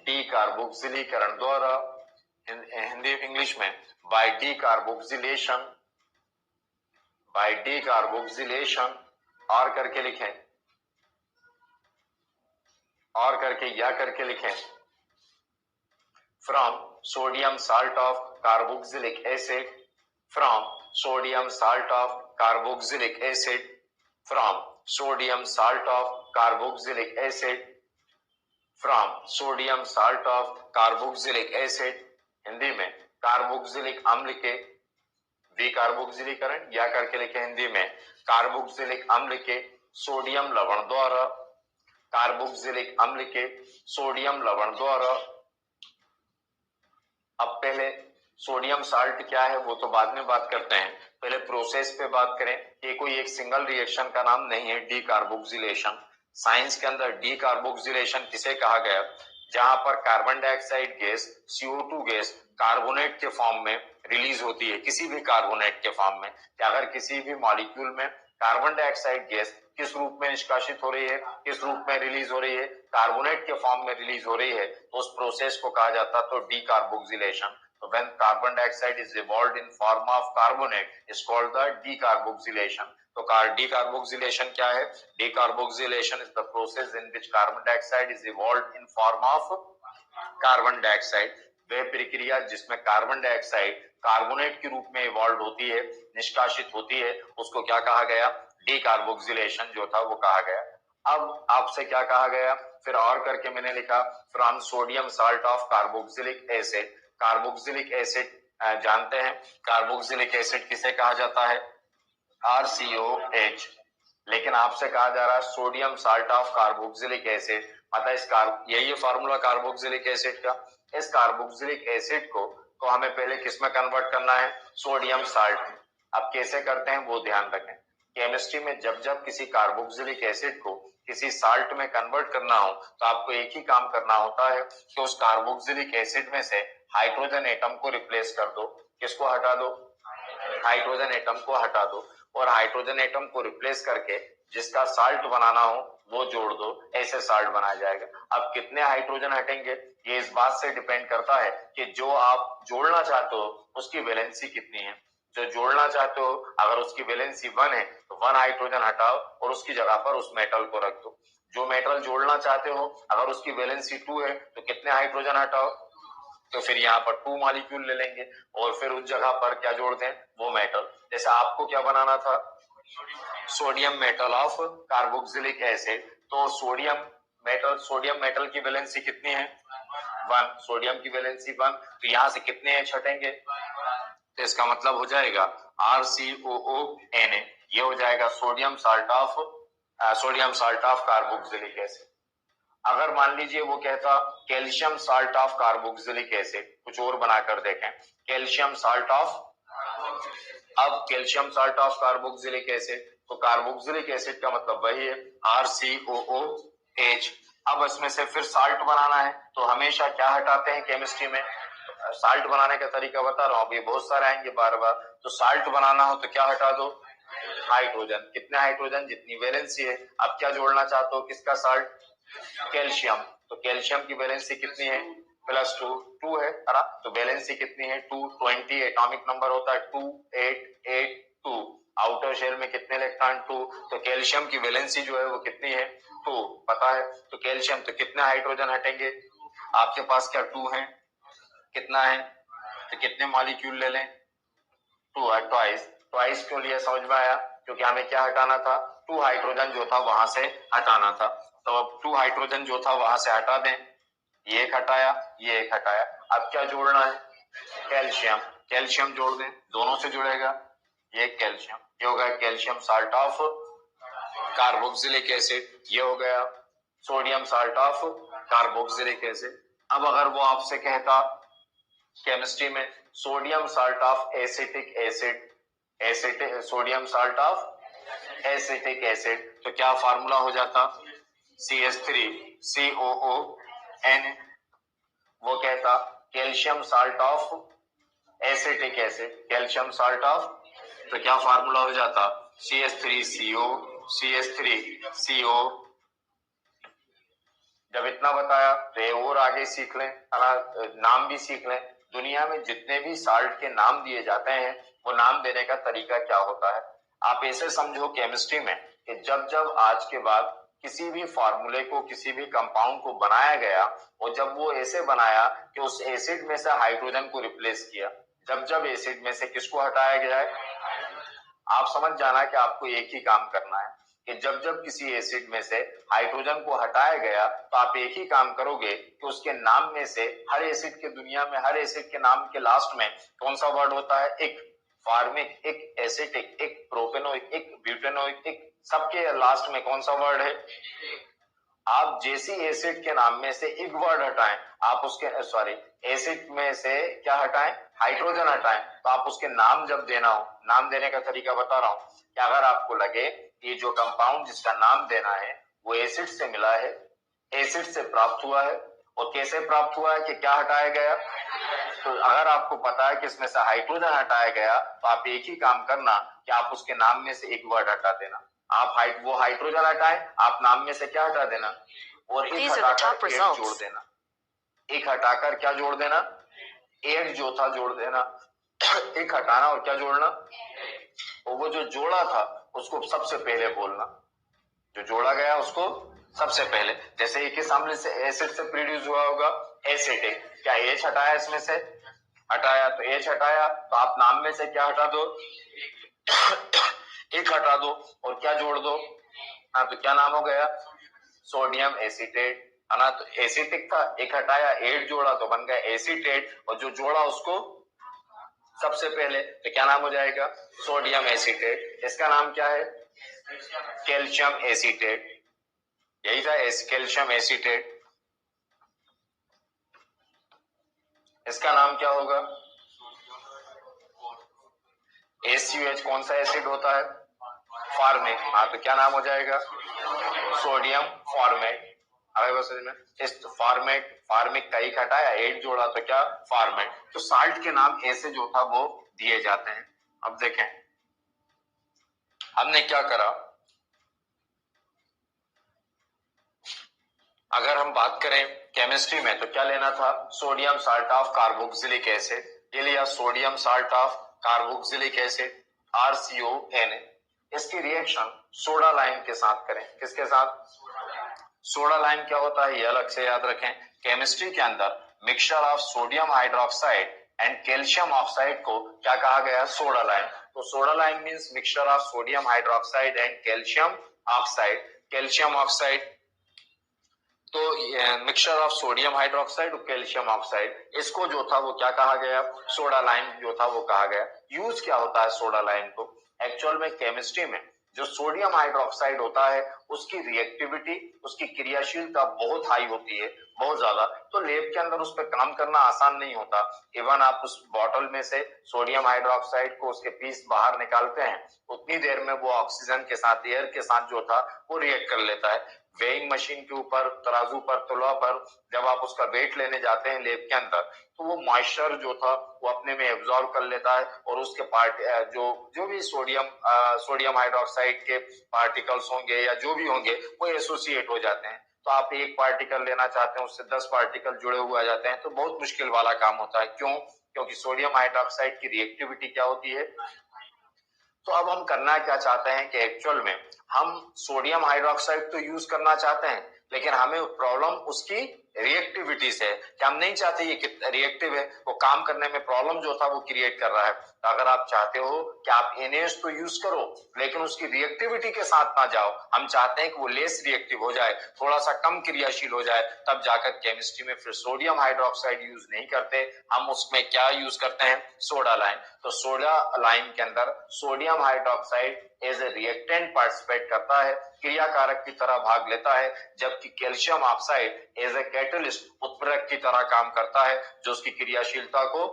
डीकार्बोक्सिलीकरण द्वारा हिंदी इंग्लिश में बाय डीकार्बोक्सिलेशन, बाय डीकार्बोक्सिलेशन, और करके लिखें, और करके या करके लिखें, from sodium salt of carboxylic acid, from sodium salt of carboxylic acid, from sodium salt of carboxylic acid, from sodium salt of carboxylic acid, Hindi में कार्बोक्सिलिक अम्ल के, विकार्बोक्सिलीकरण या करके लिखे हिंदी में कार्बोक्सिलिक अम्ल के सोडियम लवण द्वारा, कार्बोक्सिलिक अम्ल के सोडियम लवण द्वारा। अब पहले सोडियम साल्ट क्या है वो तो बाद में बात करते हैं, पहले प्रोसेस पे बात करें। ये कोई एक सिंगल रिएक्शन का नाम नहीं है डी कार्बोक्सिलेशन। साइंस के अंदर डी कार्बोक्सिलेशन किसे कहा गया, जहां पर carbon dioxide gas CO2 gas carbonate के फॉर्म में रिलीज होती है, किसी भी कार्बोनेट के फॉर्म में, कि अगर किसी भी मॉलिक्यूल में कार्बन डाइऑक्साइड गैस किस रूप में निष्कासित हो रही है, किस रूप में रिलीज हो रही है, कार्बोनेट के फॉर्म में रिलीज हो रही है, तो उस प्रोसेस को कहा जाता है तो डीकार्बोक्सिलेशन। तो when carbon dioxide is evolved in form of carbonate is called the decarboxylation. तो डीकार्बोक्सिलेशन क्या है, decarboxylation is the process in which carbon dioxide is evolved in form of carbon dioxide, वह प्रक्रिया जिसमें कार्बन डाइऑक्साइड कार्बोनेट के रूप में इवॉल्व होती है, निष्कासित होती है, उसको क्या कहा गया, डीकार्बोक्सिलेशन जो था वो कहा गया। अब आपसे क्या कहा गया, फिर और करके मैंने लिखा from sodium salt of carboxylic acid. Carboxylic acid जानते हैं, कार्बोक्सिलिक एसिड किसे कहा जाता है, RCOH, लेकिन आपसे कहा जा रहा है sodium salt of carboxylic acid, मतलब इस यही फॉर्मूला कार्बोक्सिलिक एसिड का। इस कार्बोक्सिलिक एसिड को तो हमें पहले किस में कन्वर्ट करना है, सोडियम साल्ट में। अब कैसे करते हैं वो ध्यान रखें, केमिस्ट्री में जब जब किसी कार्बोक्सिलिक एसिड को किसी साल्ट में कन्वर्ट करना हो तो आपको एक ही काम करना होता है कि उस कार्बोक्सिलिक एसिड में से हाइड्रोजन एटम को रिप्लेस कर दो। किसको हटा दो, हाइड्रोजन एटम को हटा दो, और हाइड्रोजन एटम को रिप्लेस करके जिसका साल्ट बनाना हो वो जोड़ दो, ऐसे साल्ट बनाया जाएगा। अब कितने हाइड्रोजन हटेंगे ये इस बात से डिपेंड करता है कि जो आप जोड़ना चाहते हो उसकी वैलेंसी कितनी है। जो जोड़ना चाहते हो अगर उसकी वैलेंसी 1 है तो 1 हाइड्रोजन हटाओ और उसकी जगह पर उस मेटल को रख दो। जो मेटल जोड़ना चाहते हो अगर उसकी वैलेंसी 2 है तो कितने हाइड्रोजन हटाओ, तो फिर यहाँ पर 2 मॉलिक्यूल ले लेंगे और फिर उस जगह पर क्या जोड़ दें, वो मेटल। जैसे आपको क्या बनाना था, sodium metal of carboxylic acid, तो सोडियम मेटल की वैलेंसी कितनी है, 1, सोडियम की वैलेंसी 1, तो यहाँ से कितने एच हटेंगे, तो इसका मतलब हो जाएगा RCOONA, ये हो जाएगा sodium salt of carboxylic acid. अगर मान लीजिए वो कहता calcium salt of carboxylic acid, कुछ और बनाकर देखें, कैल्शियम साल्ट ऑफ, अब calcium salt of carboxylic acid, तो कार्बोक्सिलिक एसिड का मतलब वही है RCOOH। अब इसमें से फिर साल्ट बनाना है तो हमेशा क्या हटाते हैं केमिस्ट्री में, साल्ट बनाने का तरीका बता रहा हूं, अभी बहुत सारे आएंगे बार बार। तो साल्ट बनाना हो तो क्या हटा दो, हाइड्रोजन, कितने हाइड्रोजन, जितनी वैलेंसी है। अब क्या जोड़ना चाहते हो, किसका साल्ट, कैल्शियम, तो कैल्शियम की वैलेंसी कितनी है, +2 है ना, तो वैलेंसी कितनी है 220, एटॉमिक नंबर होता है 2882, आउटर शेल में कितने इलेक्ट्रॉन 2, तो कैल्शियम की वैलेंसी जो है वो कितनी है 2, पता है। तो कैल्शियम तो कितने हाइड्रोजन हटेंगे, आपके पास क्या 2 है, कितना है, तो कितने मॉलिक्यूल ले लें, 2 है, ट्वाइस क्यों लिया समझ में आया, क्योंकि हमें क्या हटाना था, 2 हाइड्रोजन जो था वहां से हटाना था। तो अब 2 हाइड्रोजन जो था वहां से हटा दें, ये एक हटाया, ये एक हटाया, अब क्या जोड़ना है, कैल्शियम, कैल्शियम जोड़ दें, दोनों से जुड़ेगा, ये कैल्शियम, ये हो गया calcium salt of carboxylic acid, ये हो गया sodium salt of carboxylic acid. अब अगर वो आपसे कहता केमिस्ट्री में sodium salt of acetic acid, sodium salt of acetic acid, तो क्या फार्मूला हो जाता, CH3COON। वो कहता calcium salt of acetic acid, calcium salt of, तो क्या फार्मूला हो जाता, CH3CO। जब इतना बताया तो ये और आगे सीख लें, नाम भी सीख लें। दुनिया में जितने भी साल्ट के नाम दिए जाते हैं वो नाम देने का तरीका क्या होता है, आप ऐसे समझो केमिस्ट्री में कि जब जब आज के बाद किसी भी फार्मूले को, किसी भी कंपाउंड को बनाया गया, और जब वो ऐसे बनाया कि उस एसिड में से हाइड्रोजन को रिप्लेस किया, जब जब एसिड में से किसको हटाया गया है, आप समझ जाना कि आपको एक ही काम करना है कि जब जब किसी एसिड में से हाइड्रोजन को हटाया गया तो आप एक ही काम करोगे कि उसके नाम में से हर एसिड के दुनिया में हर एसिड के नाम के लास्ट में कौन सा वर्ड होता है, एक फार्मिक, एक एसिटिक, एक प्रोपेनोइक, एक ब्यूटेनोइक, एक सबके लास्ट में कौन सा वर्ड है। आप जैसी एसिड के नाम में से एक वर्ड हटाएं, आप उसके एसिड में से क्या हटाएं, हाइड्रोजन हटाएं, तो आप उसके नाम जब देना हो, नाम देने का तरीका बता रहा हूं कि अगर आपको लगे ये जो कंपाउंड जिसका नाम देना है वो एसिड से मिला है, एसिड से प्राप्त हुआ है, और कैसे प्राप्त हुआ है कि क्या हटाया गया, तो अगर आपको पता है कि इसमें से हाइड्रोजन हटाया गया तो आप एक ही काम करना कि आप उसके नाम में से एक वर्ड हटा देना। आप वो हाइड्रोजन हटाएं, आप नाम में से क्या हटा देना, और एक हटाकर एड जोड़ देना, एक हटाकर क्या जोड़ देना, एड जो था जोड़ देना, एक हटाना और क्या जोड़ना, और वो जो जोड़ा था उसको सबसे पहले बोलना, जो जोड़ा गया उसको सबसे पहले। जैसे एक ही सामने से एसिड से प्रोड्यूस हुआ होगा एसिटिक, क्या एच हटाया, इसमें से हटाया, तो एच हटाया तो आप नाम में से क्या हटा दो, एक हटा दो और क्या जोड़ दो, हाँ तो क्या नाम हो गया, सोडियम एसीटेट, है ना। तो एसिटिक था, एक हटाया, एट जोड़ा तो बन गया एसीटेट, और जो जोड़ा उसको सबसे पहले तो क्या नाम हो जाएगा, सोडियम एसीटेट। इसका नाम क्या है, कैल्शियम एसीटेट, यही था कैल्शियम एसीटेट। इसका नाम क्या होगा, ACH कौन सा एसिड होता है, फार्मिक, हाँ तो क्या नाम हो जाएगा, सोडियम फॉर्मेट। अगर बस में इस फॉर्मेट, फार्मिक का एक हटाया, एट जोड़ा तो क्या, फॉर्मेट। तो साल्ट के नाम ऐसे जो था वो दिए जाते हैं। अब देखें हमने क्या करा, अगर हम बात करें केमिस्ट्री में तो क्या लेना था, sodium salt of carboxylic acid, ये लिया sodium salt of carboxylic acid RCONA। इसकी रिएक्शन सोडा लाइम के साथ करें, किसके साथ, सोडा लाइम क्या होता है ये अलग से याद रखें। केमिस्ट्री के अंदर mixture of sodium hydroxide and calcium oxide को क्या कहा गया, सोडा लाइम। तो soda lime means mixture of sodium hydroxide and calcium oxide, calcium oxide, तो मिक्सचर ऑफ सोडियम हाइड्रोक्साइड और कैल्शियम ऑक्साइड, इसको जो था वो क्या कहा गया, सोडा लाइम जो था वो कहा गया। यूज क्या होता है सोडा लाइम को, एक्चुअल में केमिस्ट्री में जो सोडियम हाइड्रोक्साइड होता है उसकी रिएक्टिविटी, उसकी क्रियाशीलता बहुत हाई होती है, बहुत ज्यादा, तो लैब के अंदर उस पर काम करना आसान नहीं होता। इवन आप उस बॉटल में से सोडियम हाइड्रोक्साइड को उसके पीस बाहर निकालते हैं, उतनी देर में वो ऑक्सीजन के साथ, एयर के साथ जो था वो रिएक्ट कर लेता है। वेइंग मशीन के ऊपर, तराजू पर, तुला पर जब आप उसका वेट लेने जाते हैं लैब के अंदर, तो वो मॉइस्चर जो था वो अपने में एब्जॉर्ब कर लेता है, और उसके पार्ट जो भी सोडियम हाइड्रोक्साइड के पार्टिकल्स होंगे या जो भी होंगे वो एसोसिएट हो जाते हैं। तो आप एक पार्टिकल लेना चाहते हैं, उससे 10 पार्टिकल जुड़े हुए आ जाते हैं, तो बहुत मुश्किल वाला काम होता है। क्यों, क्योंकि सोडियम हाइड्रोक्साइड की रिएक्टिविटी क्या होती है। तो अब हम करना क्या चाहते हैं कि एक्चुअल में हम सोडियम हाइड्रोक्साइड तो यूज करना चाहते हैं, लेकिन हमें प्रॉब्लम उसकी रिएक्टिविटी से, कि हम नहीं चाहते ये रिएक्टिव है, वो काम करने में प्रॉब्लम जो था वो क्रिएट कर रहा है। तो अगर आप चाहते हो कि आप NaOH तो यूज करो लेकिन उसकी रिएक्टिविटी के साथ ना जाओ, हम चाहते हैं कि वो लेस रिएक्टिव हो जाए, थोड़ा सा कम क्रियाशील हो जाए, तब जाकर केमिस्ट्री में फिर सोडियम हाइड्रोक्साइड यूज नहीं करते, हम उसमें क्या यूज करते हैं, सोडा लाइम। तो सोडा लाइम के अंदर sodium hydroxide as a reactant participate करता है, क्रियाकारक की तरह भाग लेता है, जबकि calcium oxide as a catalyst उत्प्रेरक की तरह काम करता है, जो उसकी क्रियाशीलता को,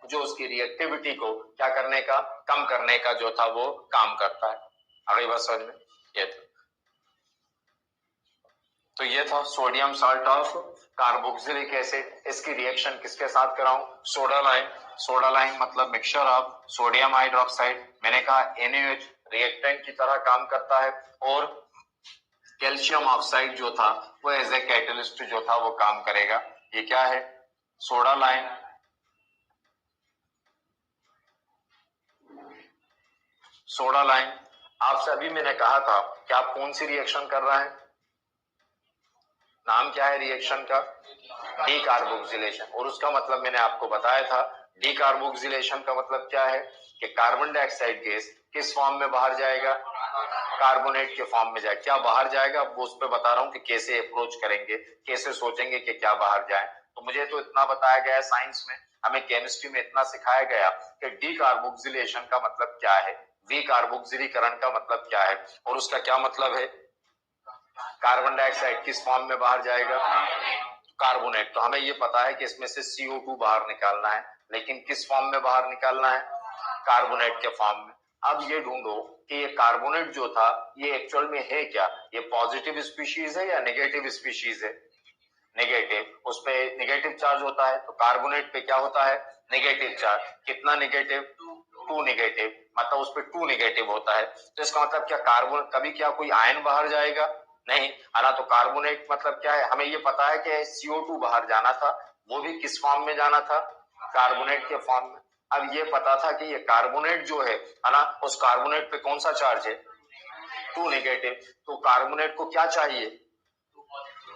जो उसकी रिएक्टिविटी को क्या करने का, कम करने का जो था वो काम करता है। अगली बात समझ में, ये था। तो ये था sodium salt of carboxylic acid, इसकी रिएक्शन किसके साथ कराऊं, सोडा लाइम। सोडा लाइम मतलब मिक्सचर ऑफ सोडियम हाइड्रोक्साइड, मैंने कहा NaOH रिएक्टेंट की तरह काम करता है, और कैल्शियम ऑक्साइड जो था वो एज ए कैटलिस्ट जो था वो काम करेगा। ये क्या है, सोडा लाइम, सोडा लाइम। आपसे अभी मैंने कहा था कि आप कौन सी रिएक्शन कर रहे हैं, नाम क्या है रिएक्शन का, डीकार्बोक्सिलेशन, और उसका मतलब मैंने आपको बताया था डीकार्बोक्सिलेशन का मतलब क्या है कि कार्बन डाइऑक्साइड गैस किस फॉर्म में बाहर जाएगा, कार्बोनेट के फॉर्म में जाए। क्या बाहर जाएगा वो उस पर बता रहा हूं कि कैसे अप्रोच करेंगे, कैसे सोचेंगे कि क्या बाहर जाए। तो मुझे तो इतना बताया गया है साइंस में, हमें केमिस्ट्री में इतना सिखाया गया कि डीकार्बोक्सिलेशन का मतलब क्या है, विकार्बोक्सिलीकरण का मतलब क्या है, और उसका क्या मतलब है। कार्बन डाइऑक्साइड किस फॉर्म में बाहर जाएगा, कार्बोनेट। तो हमें ये पता है कि इसमें से CO2 बाहर निकालना है, लेकिन किस फॉर्म में बाहर निकालना है, कार्बोनेट के फॉर्म में। अब ये ढूंढो कि ये कार्बोनेट जो था ये एक्चुअल में है क्या, ये पॉजिटिव स्पीशीज है या नेगेटिव स्पीशीज है, नेगेटिव। उस पे नेगेटिव चार्ज होता है, तो कार्बोनेट पे क्या होता है, नेगेटिव चार्ज। कितना नेगेटिव, 2 नेगेटिव, मतलब उस पे 2 नेगेटिव होता है। तो इसका मतलब क्या, कार्बन कभी क्या कोई आयन बाहर जाएगा, नहीं है ना। तो कार्बोनेट मतलब क्या है, हमें ये पता है कि CO2 बाहर जाना था, वो भी किस फॉर्म में जाना था, कार्बोनेट के फॉर्म में। अब ये पता था कि ये कार्बोनेट जो है ना, उस कार्बोनेट पे कौन सा चार्ज है, 2 नेगेटिव। तो कार्बोनेट को क्या चाहिए,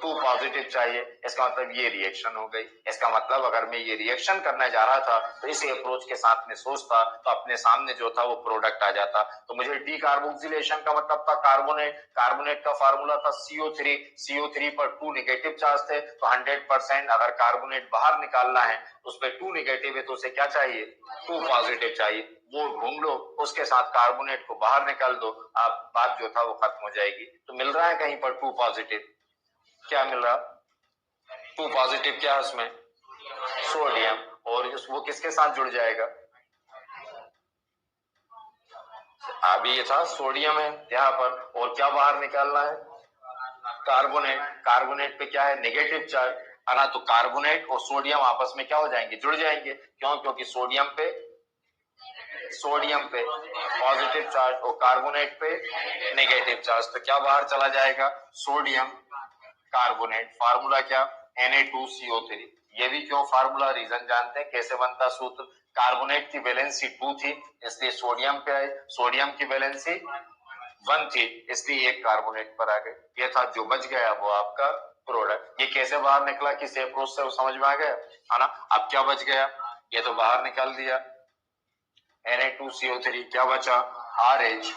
2 पॉजिटिव चाहिए। इसका मतलब ये रिएक्शन हो गई। इसका मतलब अगर मैं ये रिएक्शन करने जा रहा था तो इस अप्रोच के साथ में सोचता तो अपने सामने जो था वो प्रोडक्ट आ जाता। तो मुझे डीकार्बोक्सिलेशन का मतलब था कार्बोनेट, कार्बोनेट का फार्मूला था CO3, CO3 पर 2 नेगेटिव चार्ज थे, तो 100% अगर कार्बोनेट बाहर निकालना है उस पर 2 नेगेटिव है तो उसे क्या चाहिए, 2 पॉजिटिव चाहिए। वो ढूंढ लो, उसके साथ कार्बोनेट को बाहर निकाल दो, आप बात जो था वो खत्म हो जाएगी। तो मिल रहा है कहीं पर 2 पॉजिटिव, क्या मिल रहा, 2 पॉजिटिव, क्या है उसमें, सोडियम। और वो किसके साथ जुड़ जाएगा, अभी ये था सोडियम है यहाँ पर, और क्या बाहर निकालना है, कार्बोनेट। कार्बोनेट पे क्या है, नेगेटिव चार्ज, है ना। तो कार्बोनेट और सोडियम आपस में क्या हो जाएंगे, जुड़ जाएंगे। क्यों, क्योंकि सोडियम पे पॉजिटिव चार्ज और कार्बोनेट पे नेगेटिव चार्ज। तो क्या बाहर चला जाएगा, सोडियम कार्बोनेट। फार्मूला क्या, Na2CO3। ये भी क्यों फार्मूला, रीजन जानते हैं कैसे बनता सूत्र। कार्बोनेट की वैलेंसी 2 थी इसलिए सोडियम पे आई, सोडियम की वैलेंसी 1 थी इसलिए एक कार्बोनेट पर आ गई। ये था जो बच गया वो आपका प्रोडक्ट। ये कैसे बाहर निकला, किस अप्रोच से, वो समझ में आ गया, है ना। अब क्या बच गया, ये तो बाहर निकाल दिया, Na2CO3, क्या बचा, RH।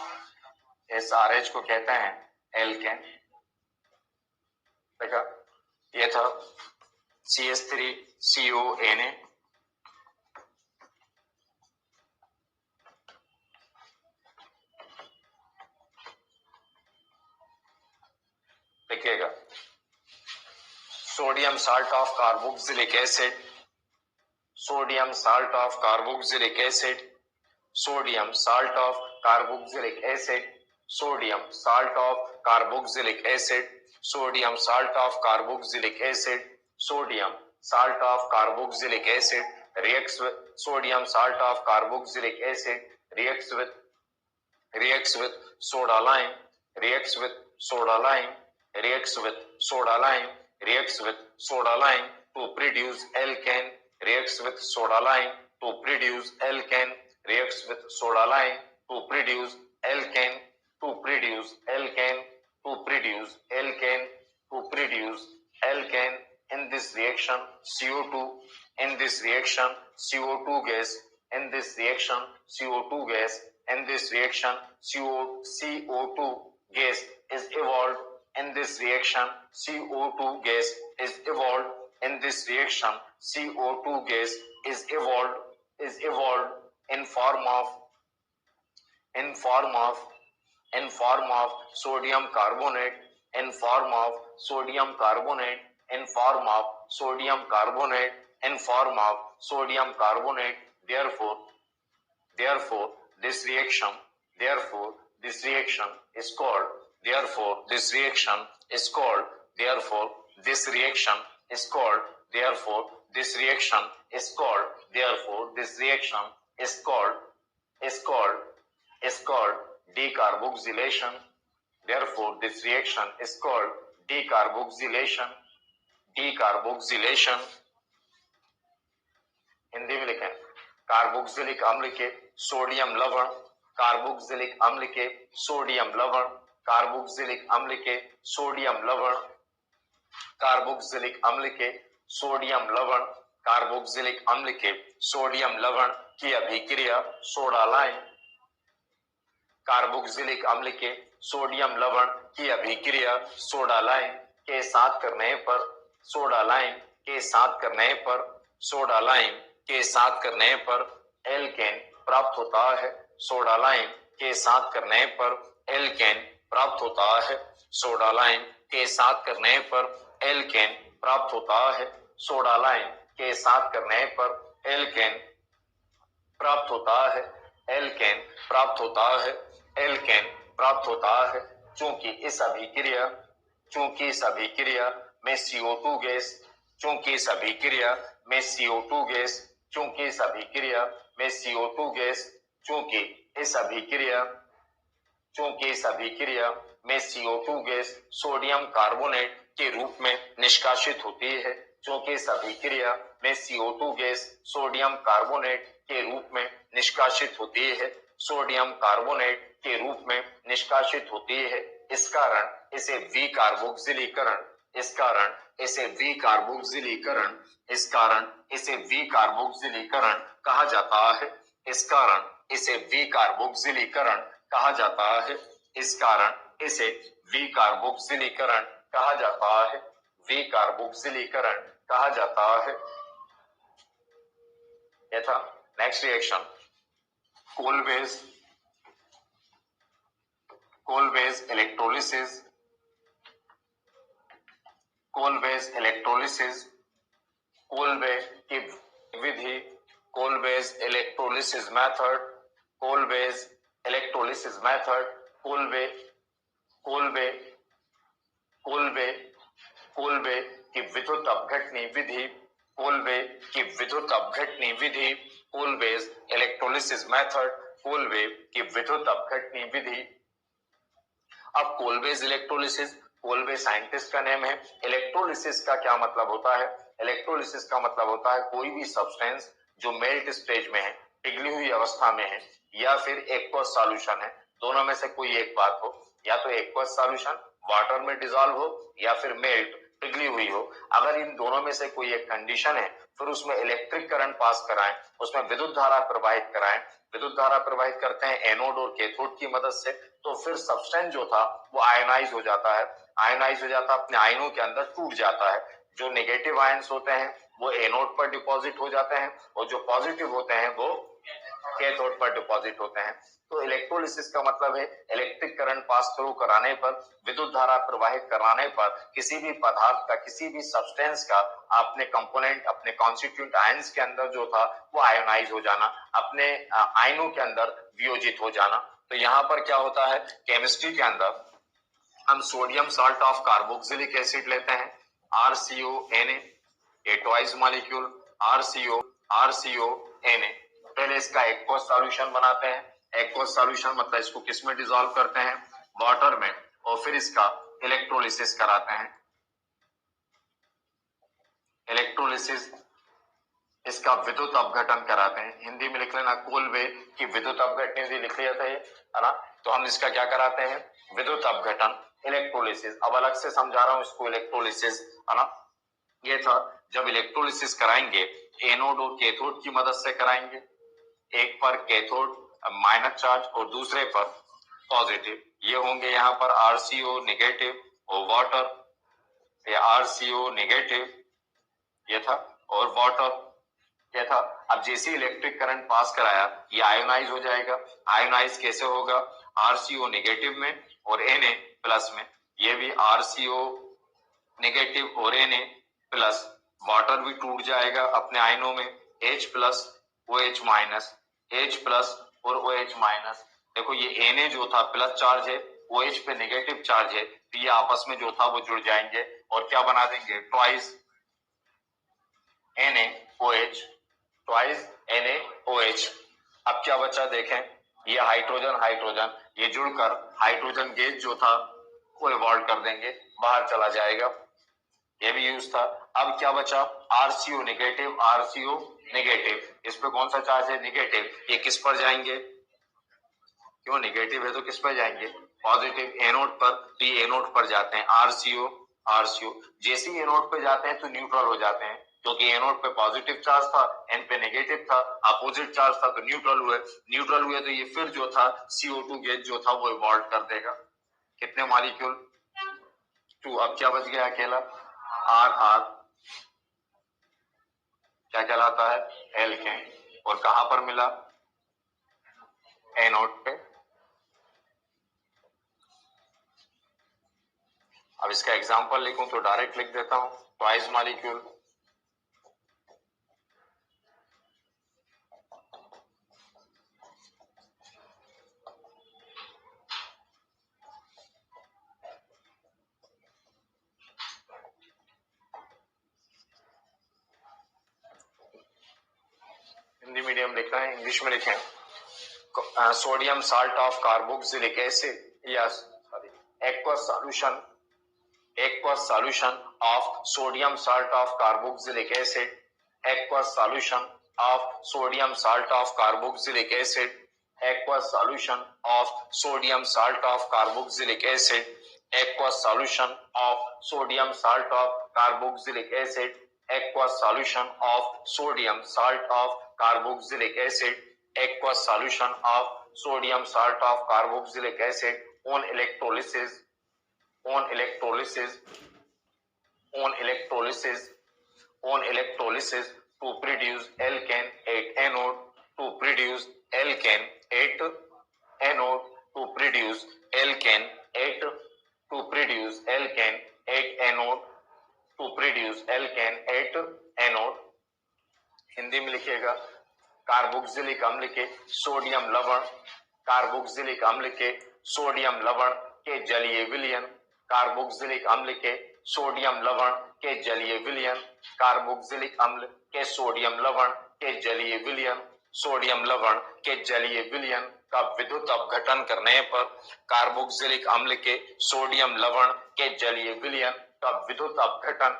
इस RH को कहते हैं एल्केन। देखा, ये था CH3CONA। देखिएगा, sodium salt of carboxylic acid, sodium salt of carboxylic acid, sodium salt of carboxylic acid, sodium salt of carboxylic acid, sodium salt of carboxylic acid, sodium salt of carboxylic acid reacts with sodium salt of carboxylic acid, reacts with soda lime, reacts with soda lime, reacts with soda lime, reacts with soda lime to produce alkane, reacts with soda lime to produce alkane, reacts with soda lime to produce alkane, to produce alkane, to produce alkane, to produce alkane. In this reaction CO2, in this reaction CO2 gas, in this reaction CO2 gas, in this reaction CO2 gas is evolved, in this reaction CO2 gas is evolved, in this reaction CO2 gas is evolved in form of in form of in form of sodium carbonate, in form of sodium carbonate, in form of sodium carbonate, in form of sodium carbonate. Therefore this reaction is called, therefore this reaction is called, therefore this reaction is called, therefore this reaction is called, therefore this reaction is called, is called is called decarboxylation. Therefore this reaction is called decarboxylation. decarboxylation Hindi में लिखें, कार्बोक्सिलिक अम्ल के सोडियम लवण, कार्बोक्सिलिक अम्ल के सोडियम लवण, कार्बोक्सिलिक अम्ल के सोडियम लवण, कार्बोक्सिलिक अम्ल के सोडियम लवण, कार्बोक्सिलिक अम्ल के सोडियम लवण की अभिक्रिया सोडा लाइम, कार्बोक्सिलिक अम्ल के सोडियम लवण की अभिक्रिया सोडा लाइम के साथ करने पर सोडा लाइम के साथ करने पर सोडा लाइम के साथ करने पर एल्केन प्राप्त होता है। सोडा लाइम के साथ करने पर एल्केन प्राप्त होता है। सोडा लाइम के साथ करने पर एल्केन प्राप्त होता है। सोडा लाइम के साथ करने पर एल्केन प्राप्त होता है। एल्केन प्राप्त होता है। एल्केन प्राप्त होता है। चूंकि इस अभिक्रिया में CO2 गैस चूंकि इस अभिक्रिया में CO2 गैस चूंकि इस अभिक्रिया में CO2 गैस चूंकि इस अभिक्रिया में CO2 गैस सोडियम कार्बोनेट के रूप में निष्कासित होती है। चूंकि इस अभिक्रिया में CO2 गैस सोडियम कार्बोनेट के रूप में निष्कासित होती है। सोडियम कार्बोनेट के रूप में निष्कासित होती है। इस कारण इसे विकार्बोक्सिलीकरण कहा जाता है। इस कारण इसे विकार्बोक्सिलीकरण कहा जाता है। इस कारण इसे विकार्बोक्सिलीकरण कहा जाता है। विकार्बोक्सिलीकरण कहा जाता है। यथा next reaction Kolbe's electrolysis Colway की विधि कोलवेज इलेक्ट्रोलिसिस मेथड कोलवे की विद्युत अपघटनी विधि कोलवेज इलेक्ट्रोलिसिस मेथड कोलवे की विद्युत अपघटनी विधि। अब कोलवेज इलेक्ट्रोलिसिस कोलवे साइंटिस्ट का नेम है। इलेक्ट्रोलिसिस का क्या मतलब होता है? इलेक्ट्रोलिसिस का मतलब होता है कोई भी सब्सटेंस जो मेल्ट स्टेज में है, पिघली हुई अवस्था में है, या फिर एक्वस सॉल्यूशन है, दोनों में से कोई एक बात हो, या तो एक्वस सॉल्यूशन वाटर में डिसॉल्व हो या फिर मेल्ट पिघली हुई हो। अगर इन दोनों में से कोई एक कंडीशन है, फिर उसमें इलेक्ट्रिक करंट पास कराएं, उसमें विद्युत धारा प्रवाहित कराएं, विद्युत धारा प्रवाहित करते हैं एनोड और कैथोड की मदद से, तो फिर सब्सटेंस जो था वो आयोनाइज हो जाता है। अपने आयनों के अंदर टूट जाता है। जो नेगेटिव आयंस होते हैं वो एनोड पर डिपॉजिट हो जाते हैं और जो पॉजिटिव होते हैं वो कैथोड पर डिपॉजिट होते हैं। तो इलेक्ट्रोलिसिस का मतलब है इलेक्ट्रिक करंट पास थ्रू कराने पर, विद्युत धारा प्रवाहित कराने पर किसी भी पदार्थ का, किसी भी सब्सटेंस का अपने कंपोनेंट, अपने कॉन्स्टिट्यूएंट आयंस के अंदर जो था वो आयोनाइज हो जाना, अपने आयनों के अंदर वियोजित हो जाना। तो यहाँ पर क्या होता है, केमिस्ट्री के अंदर हम sodium salt of carboxylic acid लेते हैं RCONA, ए ट्वाइस मॉलिक्यूल RCONA। पहले इसका एक्वस सॉल्यूशन बनाते हैं। एक्वस सॉल्यूशन मतलब इसको किस में डिसॉल्व करते हैं? वाटर में, और फिर इसका इलेक्ट्रोलिसिस कराते हैं। इलेक्ट्रोलिसिस इसका विद्युत अपघटन कराते हैं। हिंदी में लिख लेना, कोलवे की विद्युत अपघटन लिख लिया था ये, है ना। तो हम इसका क्या कराते हैं? विद्युत अपघटन, इलेक्ट्रोलिसिस। अब अलग से समझा रहा हूं इसको, इलेक्ट्रोलिसिस, है ना। ये था जब इलेक्ट्रोलिसिस कराएंगे एनोड और कैथोड की मदद से कराएंगे। एक पर कैथोड माइनस चार्ज और दूसरे पर पॉजिटिव। ये होंगे यहाँ पर RCO नेगेटिव और वाटर, ये RCO नेगेटिव ये था, और वाटर ये था। अब जैसे इलेक्ट्रिक करंट पास कराया ये आयोनाइज हो जाएगा। आयोनाइज कैसे होगा? RCO नेगेटिव में और Na प्लस में। ये भी RCO नेगेटिव और Na प्लस, वाटर भी टूट जाएगा अपने आयनों में, H plus OH minus, H plus और OH माइनस। देखो ये Na जो था प्लस चार्ज है, OH पे नेगेटिव चार्ज है, तो ये आपस में जो था वो जुड़ जाएंगे और क्या बना देंगे? Twice NaOH, twice NaOH। अब क्या बचा देखें, ये हाइड्रोजन ये जुड़कर हाइड्रोजन गैस जो था वो इवॉल्व कर देंगे, बाहर चला जाएगा। ये भी यूज था। अब क्या बचा? RCO नेगेटिव, इस पे कौन सा चार्ज है? नेगेटिव। ये किस पर जाएंगे? क्यों नेगेटिव है तो किस पर जाएंगे? पॉजिटिव, एनोड पर। तो ये एनोड पर जाते हैं, RCO। जैसे ही एनोड पे जाते हैं तो न्यूट्रल हो जाते हैं, क्योंकि एनोड पे पॉजिटिव चार्ज था, एन पे नेगेटिव था, अपोजिट चार्ज था तो न्यूट्रल हुए। न्यूट्रल हुए तो ये फिर जो था CO2 गैस जो था वो इवॉल्व कर देगा। कितने मॉलिक्यूल? 2। अब क्या बच गया अकेला? आर। आर क्या कहलाता है? एल्केन। और कहां पर मिला? एनोड पे। अब इसका एग्जांपल लिखूं तो डायरेक्ट लिख देता हूं, ट्वाइस मॉलिक्यूल। हिंदी मीडियम लिखना है, इंग्लिश में लिखें। Sodium salt of carboxylic acid या sorry aqueous solution of sodium salt of carboxylic acid, aqueous solution of sodium salt of carboxylic acid, aqueous solution of sodium salt of carboxylic acid, aqueous solution of sodium salt of carboxylic acid, aqueous solution of sodium salt of carboxylic acid, aqueous solution of sodium salt of carboxylic acid on electrolysis, on electrolysis, on electrolysis, on electrolysis to produce alkane at anode, to produce alkane at anode, to produce alkane at, to produce alkane at anode, to produce alkane at anode। Hindi में लिखिएगा, कार्बोक्सिलिक अम्ल के सोडियम लवण, कार्बोक्सिलिक अम्ल के सोडियम लवण के जलीय विलयन, कार्बोक्सिलिक अम्ल के सोडियम लवण के जलीय विलयन, कार्बोक्सिलिक अम्ल के सोडियम लवण के जलीय विलयन, सोडियम लवण के जलीय विलयन का विद्युत अपघटन करने पर, कार्बोक्सिलिक अम्ल के सोडियम लवण के जलीय विलयन का विद्युत अपघटन,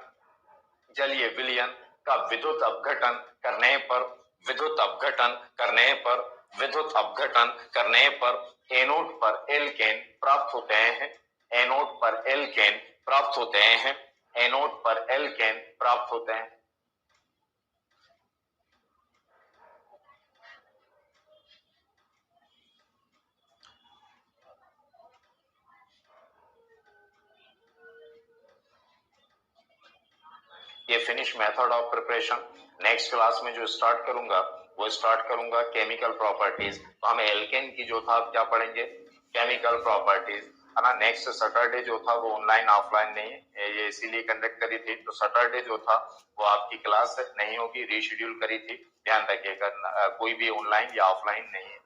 जलीय विलयन का विद्युत अपघटन करने पर, विद्युत अपघटन करने पर, विद्युत अपघटन करने पर एनोड पर एल्केन प्राप्त होते हैं, एनोड पर एल्केन प्राप्त होते हैं, एनोड पर एल्केन प्राप्त होते हैं। ये finish method of preparation. Next class में जो स्टार्ट करूंगा वो स्टार्ट करूंगा केमिकल प्रॉपर्टीज। तो हम एल्केन की जो था क्या पढ़ेंगे? केमिकल प्रॉपर्टीज, है ना। नेक्स्ट सैटरडे जो था वो ऑनलाइन ऑफलाइन नहीं है, ये इसीलिए कंडक्ट करी थी। तो सैटरडे जो था वो आपकी क्लास नहीं होगी, रीशेड्यूल करी थी, ध्यान रखिएगा। कोई भी ऑनलाइन या ऑफलाइन नहीं है।